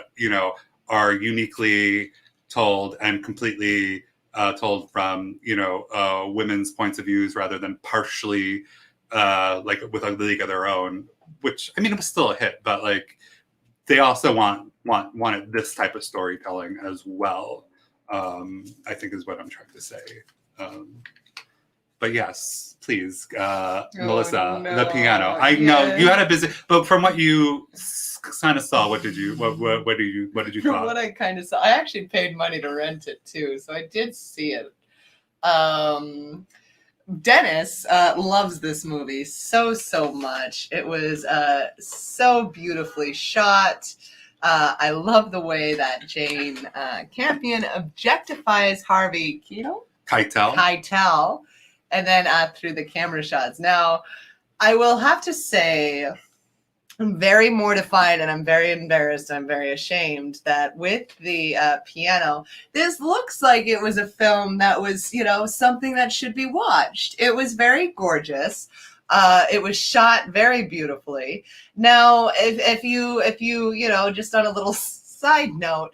are uniquely told and completely told from women's points of views rather than partially like with A League of Their Own, which it was still a hit, but like they also wanted this type of storytelling as well. I think is what I'm trying to say. But yes, please, Melissa, no. The Piano. I know you had a busy, but from what you kind of saw, what did you From thought? what I kind of saw, I actually paid money to rent it too, so I did see it. Dennis loves this movie so much. It was so beautifully shot. I love the way that Jane Campion objectifies Harvey Keitel, and then through the camera shots. Now, I will have to say, I'm very mortified and I'm very embarrassed. I'm very ashamed that with The Piano, this looks like it was a film that was, something that should be watched. It was very gorgeous. It was shot very beautifully. Now, if you, just on a little side note,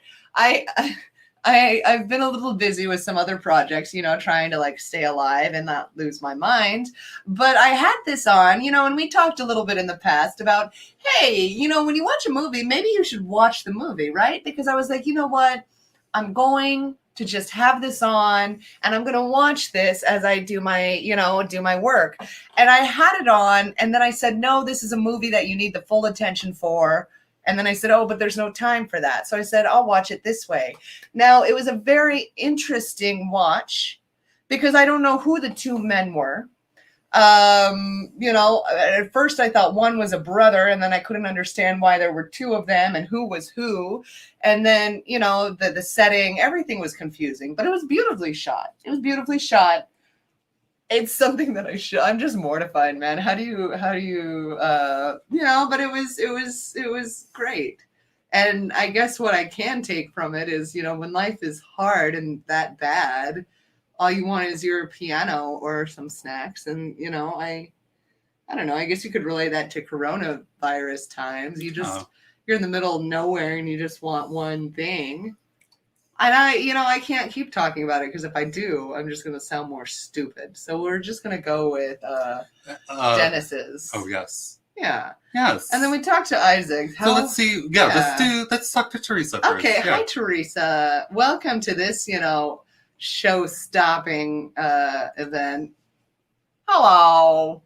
I've been a little busy with some other projects, trying to like stay alive and not lose my mind. But I had this on, and we talked a little bit in the past about, hey, when you watch a movie, maybe you should watch the movie, right? Because I was like, you know what? I'm going to just have this on and I'm going to watch this as I do my work. And I had it on and then I said, no, this is a movie that you need the full attention for. And then I said, oh, but there's no time for that. So I said, I'll watch it this way. Now, it was a very interesting watch because I don't know who the two men were. At first I thought one was a brother and then I couldn't understand why there were two of them and who was who. And then, the setting, everything was confusing, but it was beautifully shot. It's something that I'm just mortified, man. How do you, but it was great. And I guess what I can take from it is, when life is hard and that bad, all you want is your piano or some snacks. And, I don't know, I guess you could relate that to coronavirus times. You're in the middle of nowhere and you just want one thing. And I can't keep talking about it because if I do, I'm just going to sound more stupid. So we're just going to go with Dennis's. Oh, yes. Yeah. Yes. And then we talked to Isaac. So let's see. Let's talk to Teresa first. Okay. Hi, Teresa. Welcome to this, show-stopping event. Hello.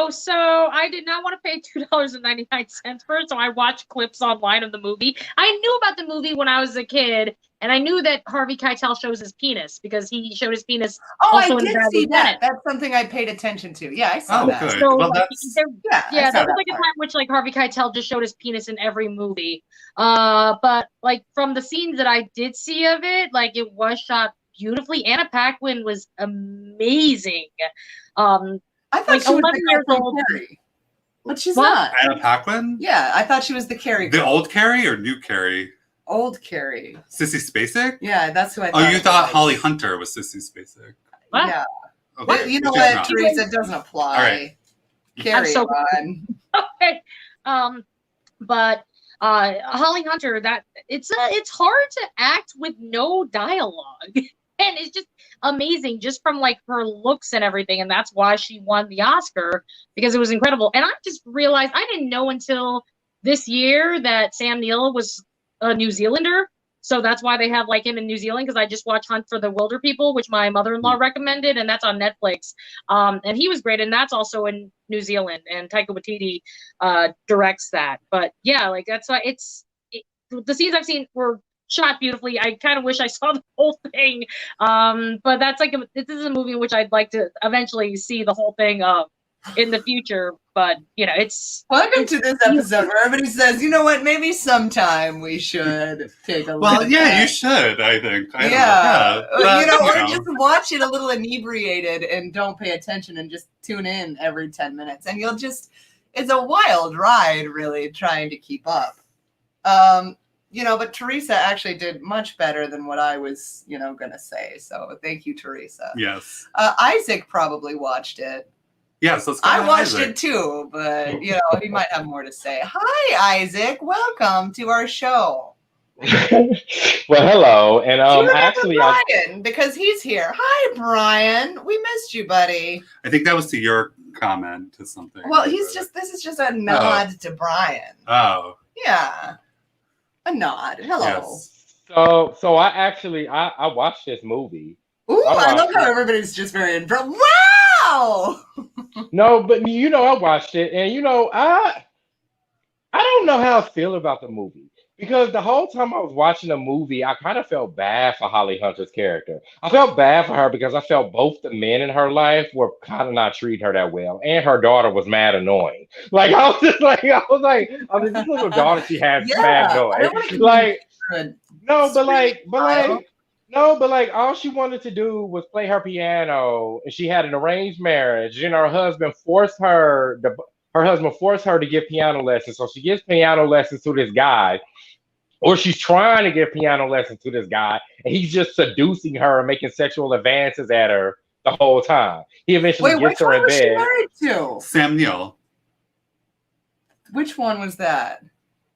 So I did not want to pay $2.99 for it, so I watched clips online of the movie. I knew about the movie when I was a kid, and I knew that Harvey Keitel shows his penis because he showed his penis. Oh, I did see that. That's something I paid attention to. Yeah, I saw that. Good. So, well, there was like a time which like Harvey Keitel just showed his penis in every movie. But like from the scenes that I did see of it, like it was shot beautifully. Anna Paquin was amazing. I thought she was 11 years old. Carrie, but she's not. Anna Paquin? Yeah, I thought she was the Carrie girl. The old Carrie or new Carrie? Old Carrie. Sissy Spacek? Yeah, that's who I thought. Oh, you thought Holly Hunter was Sissy Spacek? What? Yeah. Okay. You know what, Teresa? It doesn't apply. All right. Carry so on. But Holly Hunter, that it's hard to act with no dialogue, and it's just amazing, just from like her looks and everything, and that's why she won the Oscar because it was incredible. And I just realized I didn't know until this year that Sam Neill was a New Zealander. So that's why they have like him in New Zealand, because I just watched Hunt for the Wilder People, which my mother-in-law recommended, and that's on Netflix. And he was great, and that's also in New Zealand, and Taika Waititi directs that. But yeah, like that's why the scenes I've seen were shot beautifully. I kind of wish I saw the whole thing, but that's like this is a movie in which I'd like to eventually see the whole thing in the future. But you know, welcome to this episode where everybody says, you know what, maybe sometime we should take a look. Well, at yeah, that. you should. I think. I Yeah, don't know. or just watch it a little inebriated and don't pay attention and just tune in every 10 minutes, and you'll just—it's a wild ride, really, trying to keep up. But Teresa actually did much better than what I was, gonna say. So thank you, Teresa. Yes. Isaac probably watched it. Yes, let's go. I watched it too, but he might have more to say. Hi, Isaac. Welcome to our show. Well, hello, and actually, Brian, because he's here. Hi, Brian. We missed you, buddy. I think that was to your comment to something. Well, this is just a nod to Brian. Oh. Yeah. A nod. Hello. Yes. So I watched this movie. Ooh, I love how everybody's just very impressed. Wow! No, but I watched it, and I don't know how I feel about the movie, because the whole time I was watching the movie, I kind of felt bad for Holly Hunter's character. I felt bad for her because I felt both the men in her life were kind of not treating her that well, and her daughter was mad annoying. Like I was this little daughter she has mad annoying. Like no, but like all she wanted to do was play her piano, and she had an arranged marriage. Her husband forced her to give piano lessons. So she gives piano lessons to this guy, or she's trying to give piano lessons to this guy, and he's just seducing her and making sexual advances at her the whole time. He eventually gets her in bed. Which one was she married to? Sam Neill. Which one was that?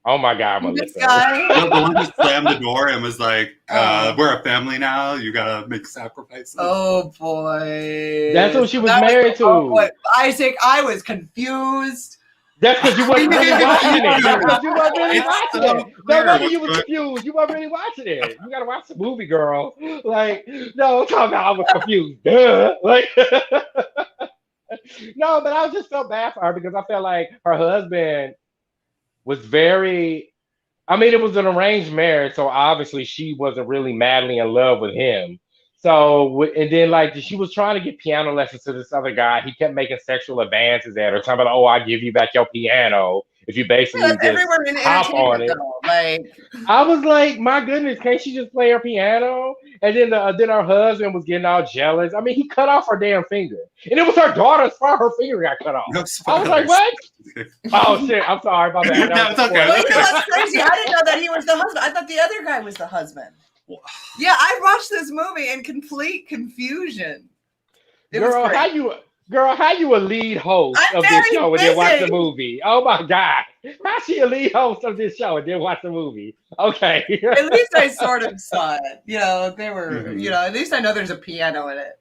Oh my God, Melissa. This guy? The one who slammed the door and was like, we're a family now. You gotta make sacrifices. Oh boy. That's who she was married to. Oh boy. Isaac, I was confused. That's because you wasn't really watching it. That's because you wasn't really watching it. No wonder you was confused. You weren't really watching it. You gotta watch the movie, girl. Like, no, I'm talking about I was confused. Duh. Like no, but I just felt bad for her because I felt like her husband was it was an arranged marriage, so obviously she wasn't really madly in love with him. So, and then like she was trying to get piano lessons to this other guy. He kept making sexual advances at her, talking about, "Oh, I give you back your piano if you basically just hop on it." Like, I was like, my goodness, can't she just play her piano? And then her husband was getting all jealous. I mean, he cut off her damn finger, and it was her daughter's fault. Her finger got cut off. No, I was like, what? Oh shit! I'm sorry about that. No, it's okay. Well, that's crazy. I didn't know that he was the husband. I thought the other guy was the husband. Yeah, I watched this movie in complete confusion. Girl, how you a lead host of this show and then watch the movie? Oh my God. How she a lead host of this show and then watch the movie? Okay. At least I sort of saw it. They were, at least I know there's a piano in it.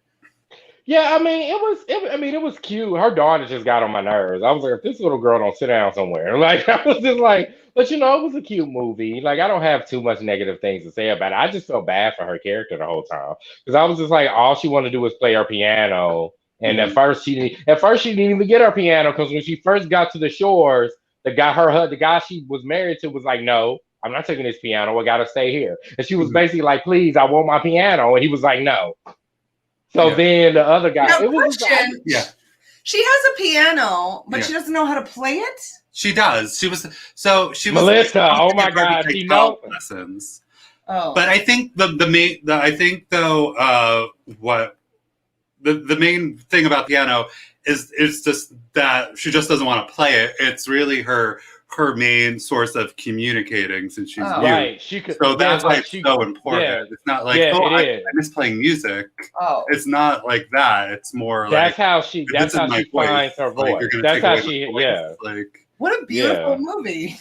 Yeah, I mean, it was cute. Her daughter just got on my nerves. I was like, if this little girl don't sit down somewhere. Like, I was just like, but it was a cute movie. Like, I don't have too much negative things to say about it. I just felt bad for her character the whole time. Because I was just like, all she wanted to do was play her piano. And at first she didn't even get her piano, because when she first got to the shores, the guy she was married to was like, "No, I'm not taking this piano. I gotta stay here." And she was basically like, "Please, I want my piano." And he was like, "No." So then the other guy, she has a piano, but she doesn't know how to play it. She does. She was Melissa. Oh my God, she knows lessons. Oh, but I think the main thing about piano is just that she just doesn't want to play it. It's really her main source of communicating since she's new. Right. So that's why it's so important. Yeah. It's not like, I miss playing music. Oh. It's not like that. It's more that's how she finds her voice. That's how she, like, What a beautiful movie.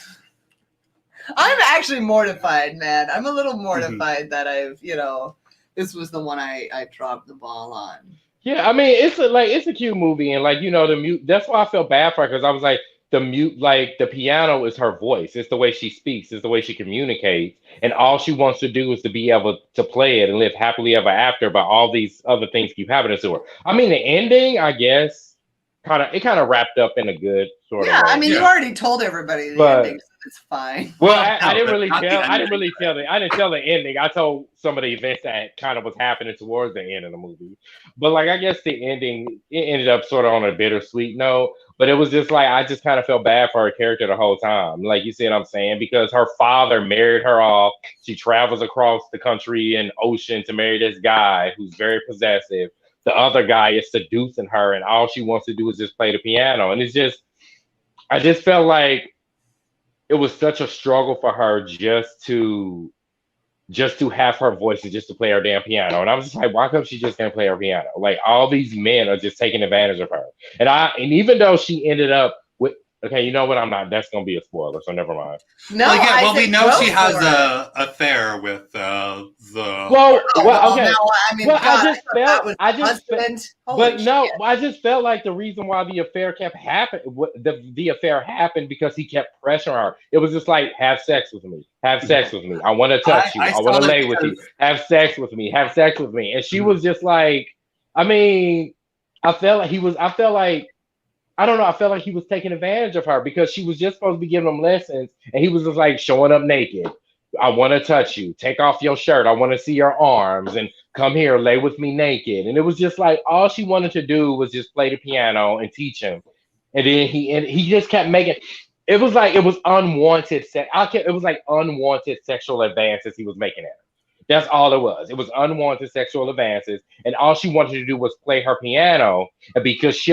I'm actually mortified, man. I'm a little mortified that I've, this was the one I dropped the ball on. Yeah, I mean, it's a cute movie, and like the mute. That's why I felt bad for her because I was like the mute, like the piano is her voice. It's the way she speaks. It's the way she communicates, and all she wants to do is to be able to play it and live happily ever after. But all these other things keep happening to her. I mean, the ending, I guess, kind of wrapped up in a good sort of way. I mean, you already told everybody the ending, so it's fine. Well, I didn't really tell. I didn't tell the ending. I told some of the events that kind of was happening towards the end of the movie. But like, I guess the ending it ended up sort of on a bittersweet note. But it was just like I just kind of felt bad for her character the whole time. Like you see what I'm saying? Because her father married her off. She travels across the country and ocean to marry this guy who's very possessive. The other guy is seducing her, and all she wants to do is just play the piano. And I just felt like it was such a struggle for her just to have her voice and just to play her damn piano. And I was just like, why come she just can't play her piano? Like all these men are just taking advantage of her. And even though she ended up with okay, you know what? I'm not. That's gonna be a spoiler, so never mind. No, we know she has a affair with the. Okay. Now, I mean, well, God, I just felt like the reason why the affair kept happening, the affair happened because he kept pressuring her. It was just like, have sex with me, have sex with me. I want to touch you. I want to lay with you. Have sex with me. Have sex with me. And she was just like, I mean, I felt like I don't know. I felt like he was taking advantage of her because she was just supposed to be giving him lessons, and he was just like showing up naked. I want to touch you. Take off your shirt. I want to see your arms and come here, lay with me naked. And it was just like all she wanted to do was just play the piano and teach him. And then he just kept making. It was like it was unwanted. It was like unwanted sexual advances he was making at her. That's all it was. It was unwanted sexual advances, and all she wanted to do was play her piano. And because she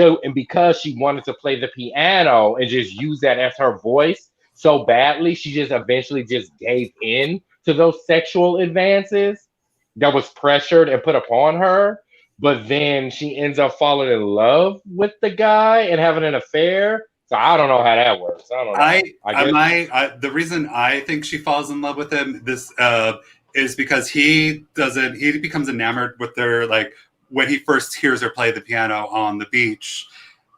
wanted to play the piano and just use that as her voice so badly, she just eventually just gave in to those sexual advances that was pressured and put upon her. But then she ends up falling in love with the guy and having an affair. So I don't know how that works. I don't know. The reason I think she falls in love with him is because he becomes enamored with her like when he first hears her play the piano on the beach.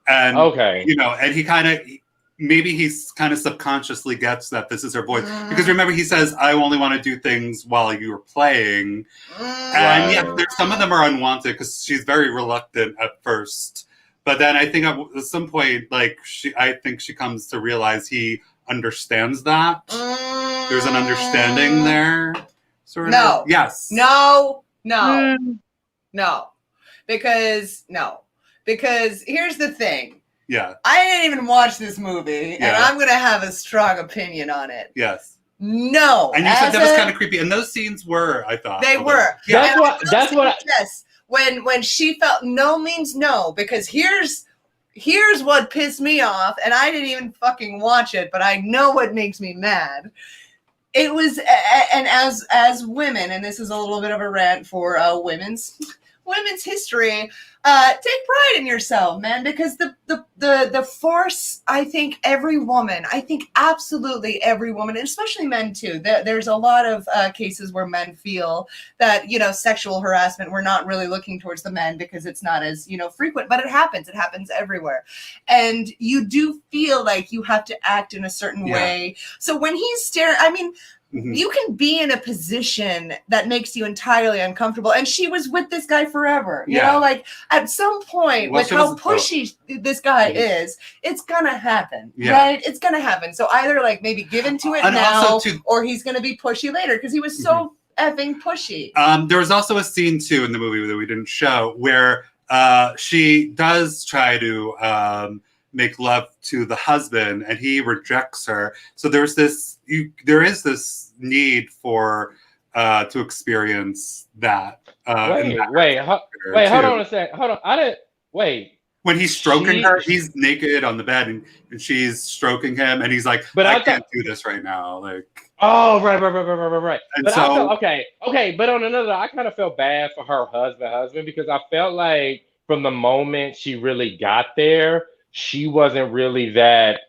And and he he's kind of subconsciously gets that this is her voice. Because remember he says, I only want to do things while you're playing. And some of them are unwanted because she's very reluctant at first. But then I think at some point, I think she comes to realize he understands that. There's an understanding there. Sort of. No. Yes. No. Because here's the thing. Yeah. I didn't even watch this movie, and I'm going to have a strong opinion on it. Yes. No. And you said that was kind of creepy, and those scenes were, I thought. They were. Yeah. Yes. When she felt no means no, because here's what pissed me off, and I didn't even fucking watch it, but I know what makes me mad. It was, and as women, and this is a little bit of a rant for women's history. Take pride in yourself, man, because the force, I think absolutely every woman, and especially men too. There's a lot of cases where men feel that, sexual harassment, we're not really looking towards the men because it's not as, frequent, but it happens everywhere. And you do feel like you have to act in a certain way. So when he's staring, I mean, you can be in a position that makes you entirely uncomfortable. And she was with this guy forever. You know, like at some point, with how pushy this guy is, it's gonna happen, right? It's gonna happen. So either like maybe give into it now, or he's gonna be pushy later because he was so effing pushy. There was also a scene too in the movie that we didn't show where she does try to make love to the husband and he rejects her. So there is this need for to experience that. Wait, hold on a second. Hold on. When he's stroking her, he's naked on the bed and she's stroking him and he's like, I can't do this right now. Like, oh, right. And but so, okay. But on another, I kind of felt bad for her husband because I felt like from the moment she really got there, she wasn't really that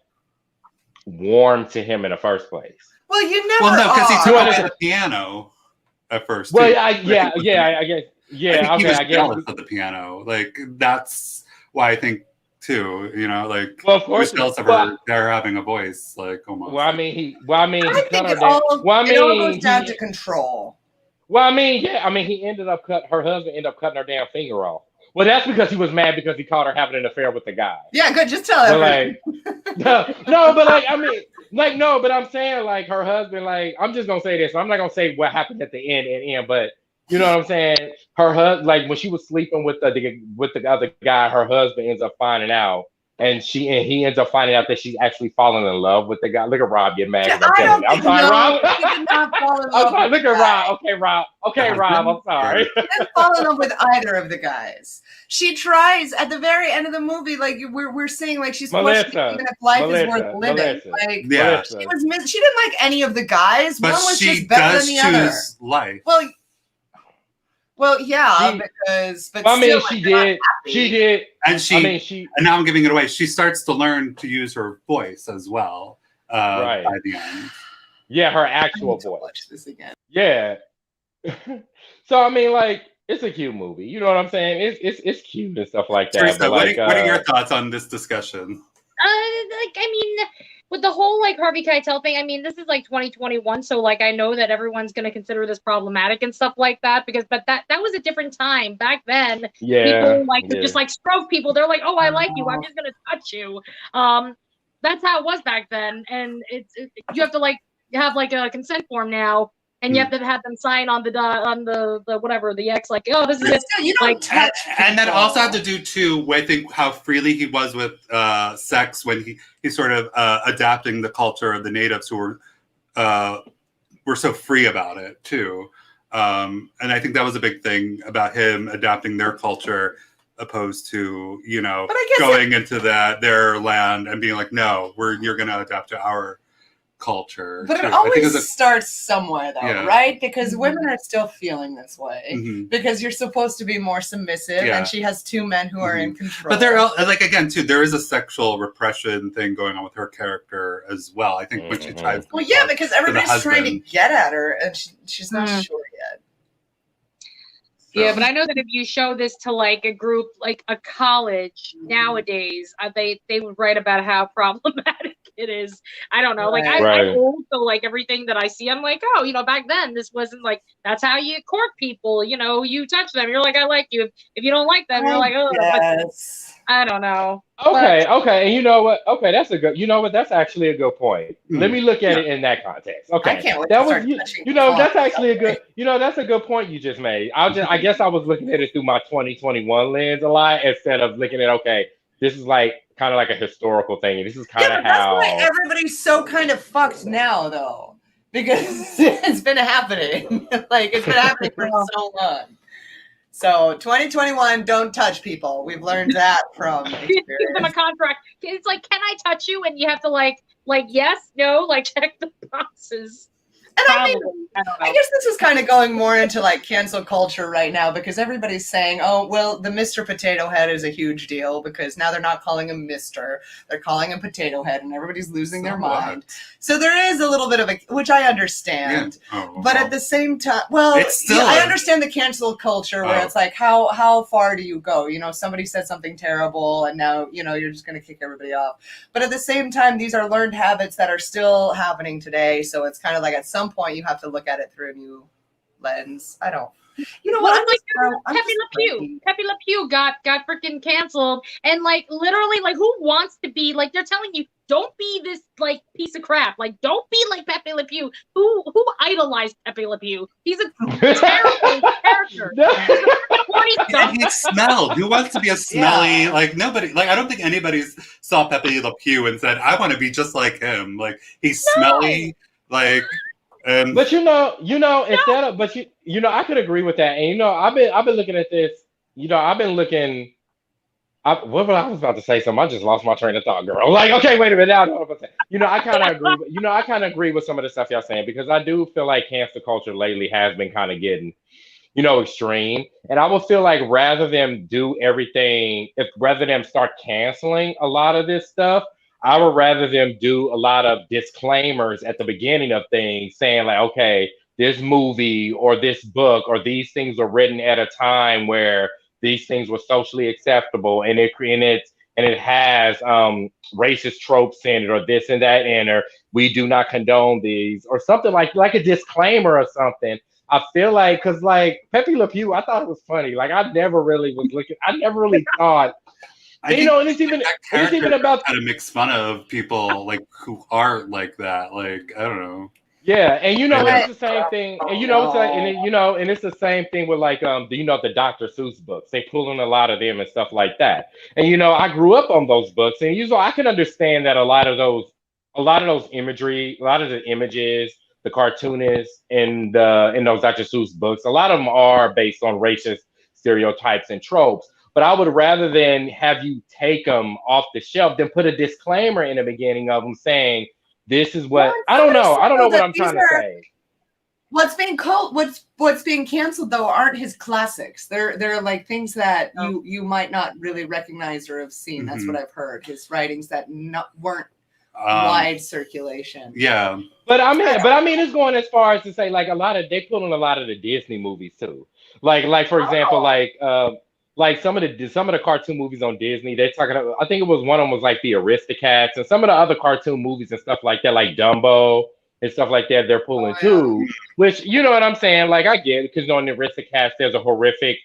warm to him in the first place. Well, you never. Well, no, because he took are. away the piano at first. Well, too. I guess. Yeah, I think he was I guess. jealous of the piano. Like that's why I think too. You know, like Well, of he was course. jealous of Well, her having a voice, like almost. well, I mean, he cut her it down. all, Well, I it all mean, goes down to control. well, I mean, yeah, I mean, her husband ended up cutting her damn finger off. Well, that's because he was mad because he caught her having an affair with the guy. Yeah, good. Just tell But everyone. like, no, but like, I mean, like, no, but I'm saying like her husband, like, I'm just gonna say this. I'm not gonna say what happened at the end, but you know what I'm saying. Her husband, like, when she was sleeping with the other guy, her husband ends up finding out, and he ends up finding out that she's actually falling in love with the guy. Look at Rob get mad because I'm telling you. I'm sorry, Rob. He did not fall in I'm love sorry. with Look the at guy. Rob. Okay, Rob. Okay, Rob. I'm sorry. He didn't fall in love with either of the guys. She tries at the very end of the movie, like we're seeing, like she's questioning even if life is worth living. Like yeah, she was she didn't like any of the guys. but One was she just better does than the other. choose life. Well, yeah, because but I mean, still, she did, and I mean, she. And now I'm giving it away. She starts to learn to use her voice as well. Right. By the end. Yeah, her actual voice. Watch this again. Yeah. So I mean, like, it's a cute movie. You know what I'm saying? It's cute and stuff like that. Teresa, But like, what are your thoughts on this discussion? Like, I mean, with the whole like Harvey Keitel thing, I mean, this is like 2021, so like I know that everyone's gonna consider this problematic and stuff like that but that was a different time. Back then, people like could just like stroke people. They're like, oh, I like you. I'm just gonna touch you. That's how it was back then, and you have to like have like a consent form now. And you have to have them sign on the whatever the X, like, oh, this is it. You don't like, touch and that also had to do too with, I think, how freely he was with sex when he's sort of adapting the culture of the natives who were so free about it too. And I think that was a big thing about him adapting their culture, opposed to going into their land and being like, no, you're going to adapt to our culture. But it always starts somewhere, though, right? Because women are still feeling this way. Because you're supposed to be more submissive, and she has two men who are in control. But there, like, again, too, there is a sexual repression thing going on with her character as well. I think when she tries. Well, yeah, because everybody's trying to get at her, and she's not sure yet. So. Yeah, but I know that if you show this to like a group, like a college nowadays, they would write about how problematic it is. I don't know. Like I'm old, so like everything that I see, I'm like, oh, back then this wasn't like that's how you court people. You touch them, you're like, I like you. If you don't like them, you're like, oh. Yes. I don't know. Okay. And you know what? Okay, that's a good. You know what? That's actually a good point. Let me look at it in that context. Okay, I can't wait that to was start that's actually a good. That's a good point you just made. I guess I was looking at it through my 2021 lens a lot instead of looking at this is like kind of like a historical thing. This is kind of how. That's why everybody's so kind of fucked now, though, because it's been happening. Like it's been happening for so long. So 2021, don't touch people. We've learned that from experience. Give them a contract. It's like, can I touch you? And you have to like yes, no, like check the boxes. And I guess this is kind of going more into like cancel culture right now because everybody's saying, oh, well, the Mr. Potato Head is a huge deal because now they're not calling him Mr. They're calling him Potato Head and everybody's losing their mind. So there is a little bit of which I understand. Yeah. But at the same time, I understand the cancel culture where it's like, how far do you go? Somebody said something terrible and now, you're just going to kick everybody off. But at the same time, these are learned habits that are still happening today. So it's kind of like at some point you have to look at it through a new lens. I don't. You know what? Pepe Le Pew got freaking canceled, and like literally, like who wants to be like? They're telling you, don't be this like piece of crap. Like, don't be like Pepe Le Pew. Who idolized Pepe Le Pew? He's a terrible character. And he smelled. Who wants to be a smelly like nobody? Like I don't think anybody saw Pepe Le Pew and said, I want to be just like him. Like he's smelly. Like. But instead of I could agree with that, and I've been looking at this. I've been looking. I was about to say something. I just lost my train of thought, girl. Like, okay, wait a minute. I kind of agree. I kind of agree with some of the stuff y'all saying because I do feel like cancel culture lately has been kind of getting, extreme. And I would feel like rather than start canceling a lot of this stuff, I would rather them do a lot of disclaimers at the beginning of things saying like, okay, this movie or this book or these things were written at a time where these things were socially acceptable and it has racist tropes in it or this and that in it, or we do not condone these or something like a disclaimer or something. I feel like because like Pepe Le Pew, I thought it was funny. Like I never really was looking. I never really thought. I You think know, that and it's even character about kind of makes fun of people like who are like that. Like I don't know. yeah, and you know, and Yeah. it's the same thing, and Oh, you know, it's like, no. and it's the same thing with like you know, the Dr. Seuss books. They pull in a lot of them and stuff like that. And you know, I grew up on those books, and usually I can understand that a lot of those imagery, a lot of the images, the cartoonists in those Dr. Seuss books, a lot of them are based on racist stereotypes and tropes. But I would rather than have you take them off the shelf than put a disclaimer in the beginning of them saying this is Well, what and I don't somebody know. said I don't though know what that I'm these trying to are say. what's being canceled though aren't his classics. They're like things that you might not really recognize or have seen. That's what I've heard. His writings that weren't wide circulation. Yeah. But I mean, it's going as far as to say like a lot of they put on a lot of the Disney movies too. Like for example, like some of the cartoon movies on Disney. They're talking about, I think it was one of them was like the Aristocats and some of the other cartoon movies and stuff like that, like Dumbo and stuff like that. They're pulling too, which you know what I'm saying. Like I get it because on the Aristocats, there's a horrific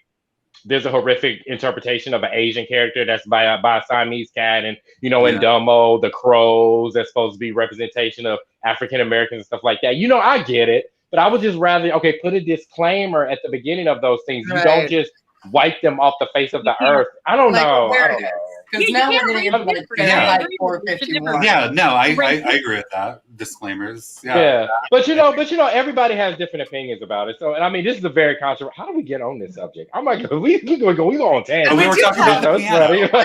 interpretation of an Asian character that's by a Siamese cat, and you know, in Dumbo, the crows that's supposed to be representation of African Americans and stuff like that. You know, I get it, but I would just rather put a disclaimer at the beginning of those things. You don't just wipe them off the face of the earth. I don't know. I don't know. Because now we're getting into like Fahrenheit 451. Yeah, no, I agree with that. Disclaimers. Yeah. But you know, everybody has different opinions about it. So, and I mean, this is a very controversial. How do we get on this subject? Oh my God, we go on tangent. We were talking about the piano.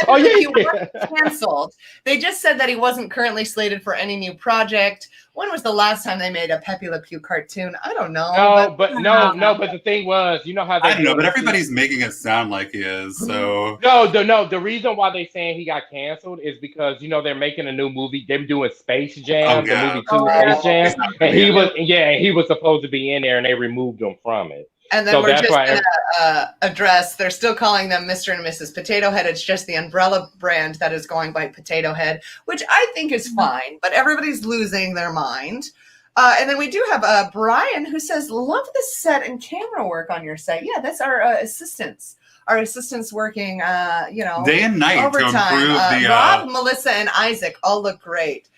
Oh yeah, he was canceled. They just said that he wasn't currently slated for any new project. When was the last time they made a Pepe Le Pew cartoon? I don't know. But the thing was, you know how they I don't know, but everybody's making it sound like he is. So no. The reason why they saying he got canceled is because you know they're making a new movie. They're doing Space Jam, the movie Space Jam, and he was supposed to be in there, and they removed him from it. And then we're just going to address, they're still calling them Mr. and Mrs. Potato Head. It's just the umbrella brand that is going by Potato Head, which I think is fine, but everybody's losing their mind. And then we do have Brian who says, love the set and camera work on your set. Yeah, that's our assistants. Our assistants working, day and night overtime. To improve the Rob, Melissa, and Isaac all look great.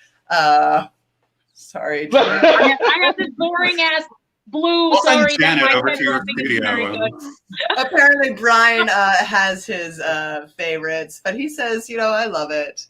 Sorry. I have this boring ass blue. We'll sorry, send Janet that over my to your is very good. Apparently, Brian has his favorites, but he says, I love it.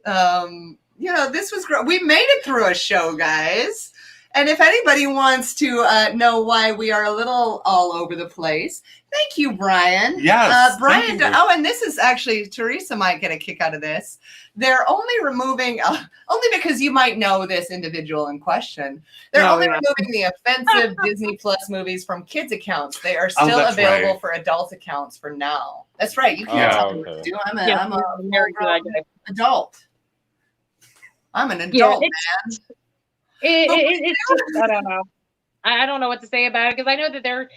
This was great. We made it through a show, guys. And if anybody wants to know why we are a little all over the place, thank you, Brian. Yes. Brian. And this is actually, Teresa might get a kick out of this. They're only removing, only because you might know this individual in question. They're only removing the offensive Disney Plus movies from kids' accounts. They are still available for adult accounts for now. That's right. You can't tell me what to do. I'm a adult. I'm an adult, man. It's just, I don't know. I don't know what to say about it because I know that they're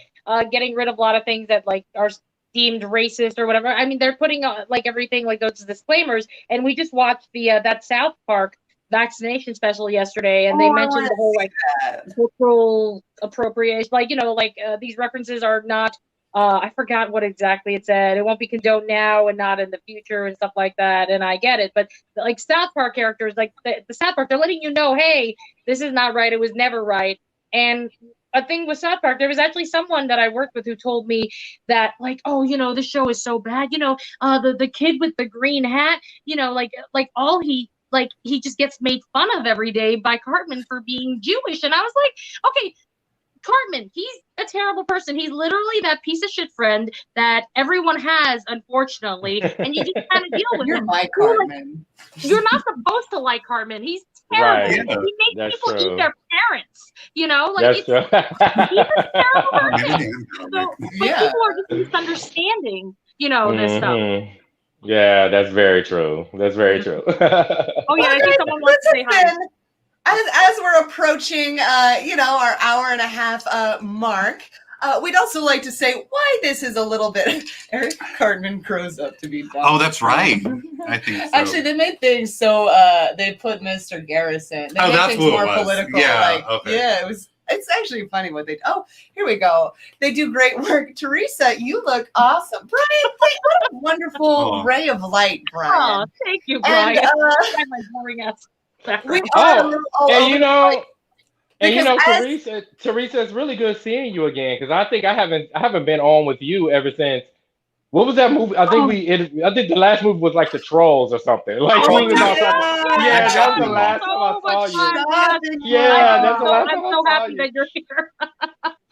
getting rid of a lot of things that like are deemed racist or whatever. I mean, they're putting like everything like those disclaimers. And we just watched the that South Park vaccination special yesterday, and they mentioned the whole like cultural appropriation, like these references are not. I forgot what exactly it said. It won't be condoned now and not in the future and stuff like that. And I get it, but like South Park characters, like the South Park, they're letting you know, hey, this is not right. It was never right. And a thing with South Park, there was actually someone that I worked with who told me that, like, oh, this show is so bad. The kid with the green hat, all he just gets made fun of every day by Cartman for being Jewish. And I was like, okay, Cartman, he's a terrible person. He's literally that piece of shit friend that everyone has, unfortunately, and you just kind of deal with You're him. my Cartman. You're not supposed to like Cartman. He's terrible. Right. He makes people true. eat their parents. That's true. He's a terrible person. But people are just misunderstanding, this stuff. Yeah, that's very true. That's very true. Oh yeah, I Well, see guys, someone wants this to say has hi. been as we're approaching, our hour and a half mark. We'd also like to say why this is a little bit. Eric Cartman grows up to be dumb. Oh, that's right. I think so. Actually, they made things so they put Mr. Garrison. They Oh, made that's things what it more was. political. Yeah, okay. Yeah, it was. It's actually funny what they. Oh, here we go. They do great work. Teresa, you look awesome. Brian, what a wonderful Oh. ray of light, Oh, Brian. thank you, And Brian. My boring ass we background. are a Oh, little all and over you the know, place and you because know, as Teresa, it's really good seeing you again because I think I haven't been on with you ever since. What was that movie? I think Oh, I think the last movie was like the Trolls or something. Like oh we was yeah, outside. yeah, Yeah, that was the Shopping Mall. last time I so saw much you. fun. Yes. Shopping Yeah, that's the Mall. last I'm time I so saw happy you. that you're here.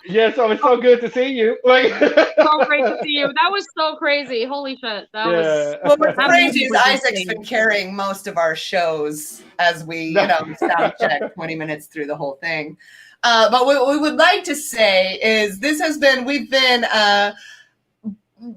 Yeah, so it's so good to see you. Like, So great to see you. That was so crazy. Holy shit. That was Well, what's yeah. crazy is was Isaac's insane. been carrying most of our shows as we, sound check 20 minutes through the whole thing. But what we would like to say is we've been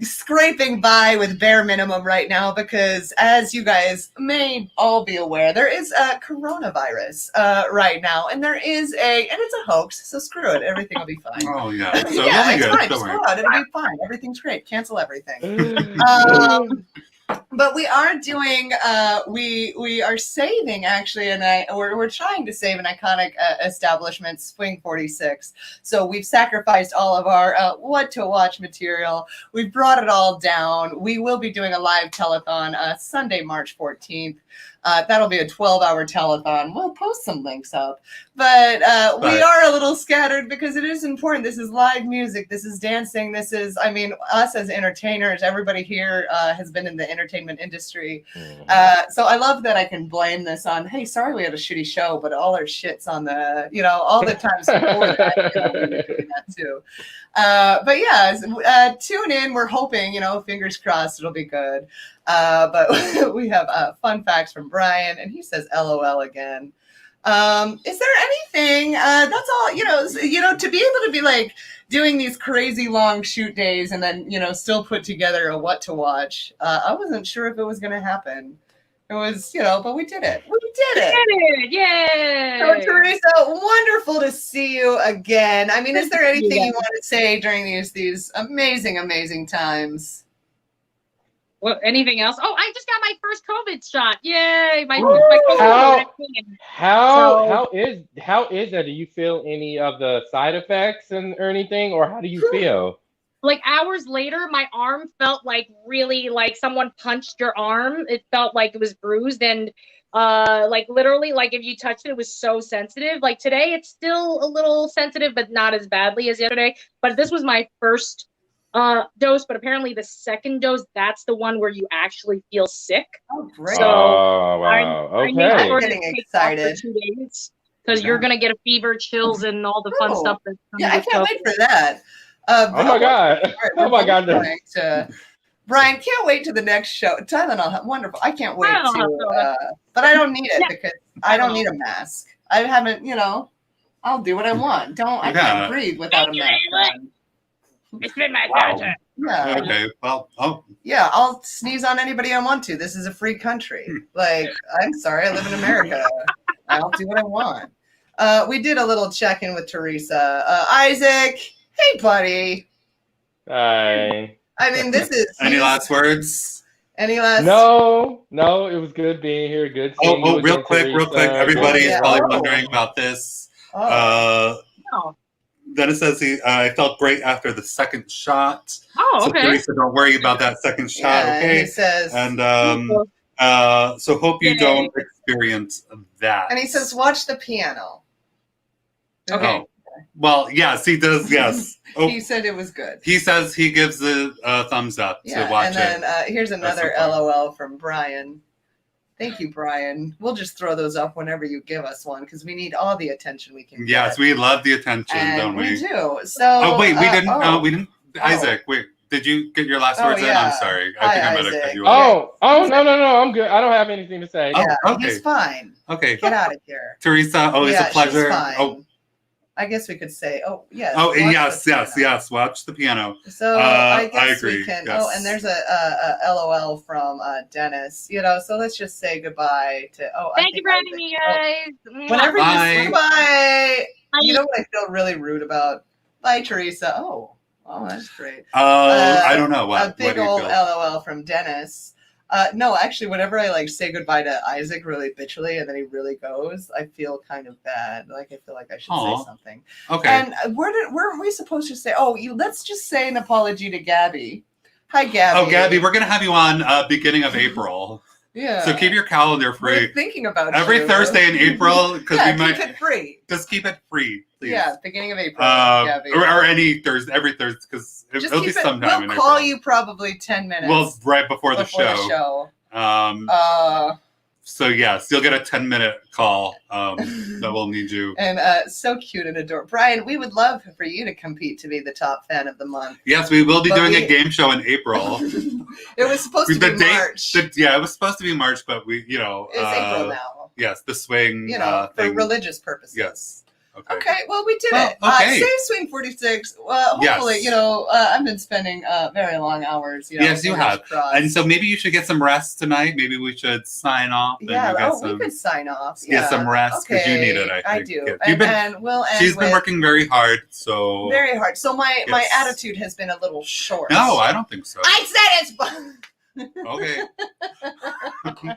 scraping by with bare minimum right now because, as you guys may all be aware, there is a coronavirus right now, and and it's a hoax. So screw it, everything will be fine. Oh, yeah. So Yeah, it'll be it's good. fine. Don't Just worry. go out. It'll be fine. Everything's great. Cancel everything. But we are doing. We are saving actually, and we're trying to save an iconic establishment, Swing 46. So we've sacrificed all of our what to watch material. We've brought it all down. We will be doing a live telethon Sunday, March 14th. That'll be a 12-hour telethon. We'll post some links up. But we are a little scattered because it is important. This is live music. This is dancing. This is, us as entertainers. Everybody here has been in the entertainment industry. So I love that I can blame this on, hey, sorry we had a shitty show, but all our shit's on the, all the times before that, we were doing that too. But yeah, tune in. We're hoping, fingers crossed, it'll be good. But we have fun facts from Brian, and he says LOL again. Is there anything that's all, to be able to be like doing these crazy long shoot days and then, still put together a what to watch. I wasn't sure if it was going to happen. It was, but we did it. We did it. Yay! So, Teresa, wonderful to see you again. Is there anything you want to say during these amazing, amazing times? What? Anything else? Oh, I just got my first COVID shot. Yay! My COVID vaccine. How is that? Do you feel any of the side effects or anything, or how do you feel? Like hours later, my arm felt like really like someone punched your arm. It felt like it was bruised, and like literally, like if you touched it, it was so sensitive. Like today, it's still a little sensitive, but not as badly as yesterday. But this was my first dose, but apparently the second dose, that's the one where you actually feel sick. Oh, great. So oh, wow. I made sure I'm to getting take excited. off for 2 days because you're gonna get a fever, chills, and all the fun stuff. Yeah, I can't wait for that. Oh my god! Oh my god! Brian, can't wait to the next show. Tylenol, wonderful. I can't wait to, but I don't need it because I don't need a mask. I haven't, I'll do what I want. I can't breathe without a mask. It's been my pleasure. Yeah. Okay. Well, yeah, I'll sneeze on anybody I want to. This is a free country. Like, I'm sorry, I live in America. I'll do what I want. We did a little check-in with Teresa. Isaac, hey, buddy. Hi. This is... Any last words? Any last... No, it was good being here. Good seeing you real again, quick. Everybody is probably wondering about this. No. Then it says I felt great after the second shot. Oh, okay. So Teresa, don't worry about that second shot, okay? He says... And so hope you don't experience that. And he says, watch the piano. Okay. Oh. Well, yes, he does, yes. He said it was good. He says he gives the thumbs up to watch it. And then here's another LOL from Brian. Thank you, Brian. We'll just throw those up whenever you give us one because we need all the attention we can get. Yes, we love the attention, don't we? We do. So. Oh wait, we didn't. Isaac, wait. Did you get your last words in? I'm sorry. I think I might have cut you off. No, I'm good. I don't have anything to say. Yeah, okay. He's fine. Okay. Get out of here. Teresa, always a pleasure. She's fine. I guess we could say, oh, yes. Oh, and watch the piano. yes. Watch the piano. So I guess agree, we can. yes. Oh, and there's a LOL from Dennis. You know, so let's just say goodbye to. Oh, Thank you for having me, guys. Whenever you say Bye. goodbye, Bye. you know what I feel really rude about? Bye, Teresa. Oh, that's great. I don't know what. A big what do you old feel? LOL from Dennis. No, actually, whenever I like say goodbye to Isaac really bitchily and then he really goes, I feel kind of bad. Like I feel like I should say something. Okay. And weren't we supposed to say? Oh, let's just say an apology to Gabby. Hi, Gabby. Oh, Gabby, we're gonna have you on beginning of April. Yeah. So keep your calendar free. We're thinking about every you. Thursday in April because we might keep it free. Just keep it free, please. Yeah, beginning of April, Gabby. Or any Thursday, every Thursday, because it'll be sometime in We'll call April. you probably 10 minutes. Well, right before the show. So yes, you'll get a 10-minute call that will need you. And so cute and adorable. Brian, we would love for you to compete to be the top fan of the month. Yes, we will be doing a game show in April. It was supposed to be March. Yeah, it was supposed to be March, but we, It's April now. Yes, the swing. For thing. religious purposes. Yes. Okay, well, we did it. Okay. Save Swing 46. Well, hopefully, Yes. I've been spending very long hours. Yes, you have. Crossed. And so maybe you should get some rest tonight. Maybe we should sign off. And We could sign off. Get some rest because you need it, I think. I do. Yeah. And we'll end She's been working very hard, so. Very hard. So my attitude has been a little short. No, I don't think so. I said it's Okay.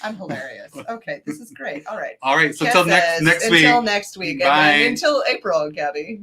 I'm hilarious. Okay, this is great. All right. All right. So until next week. Until next week. Bye. And until April, Gabby.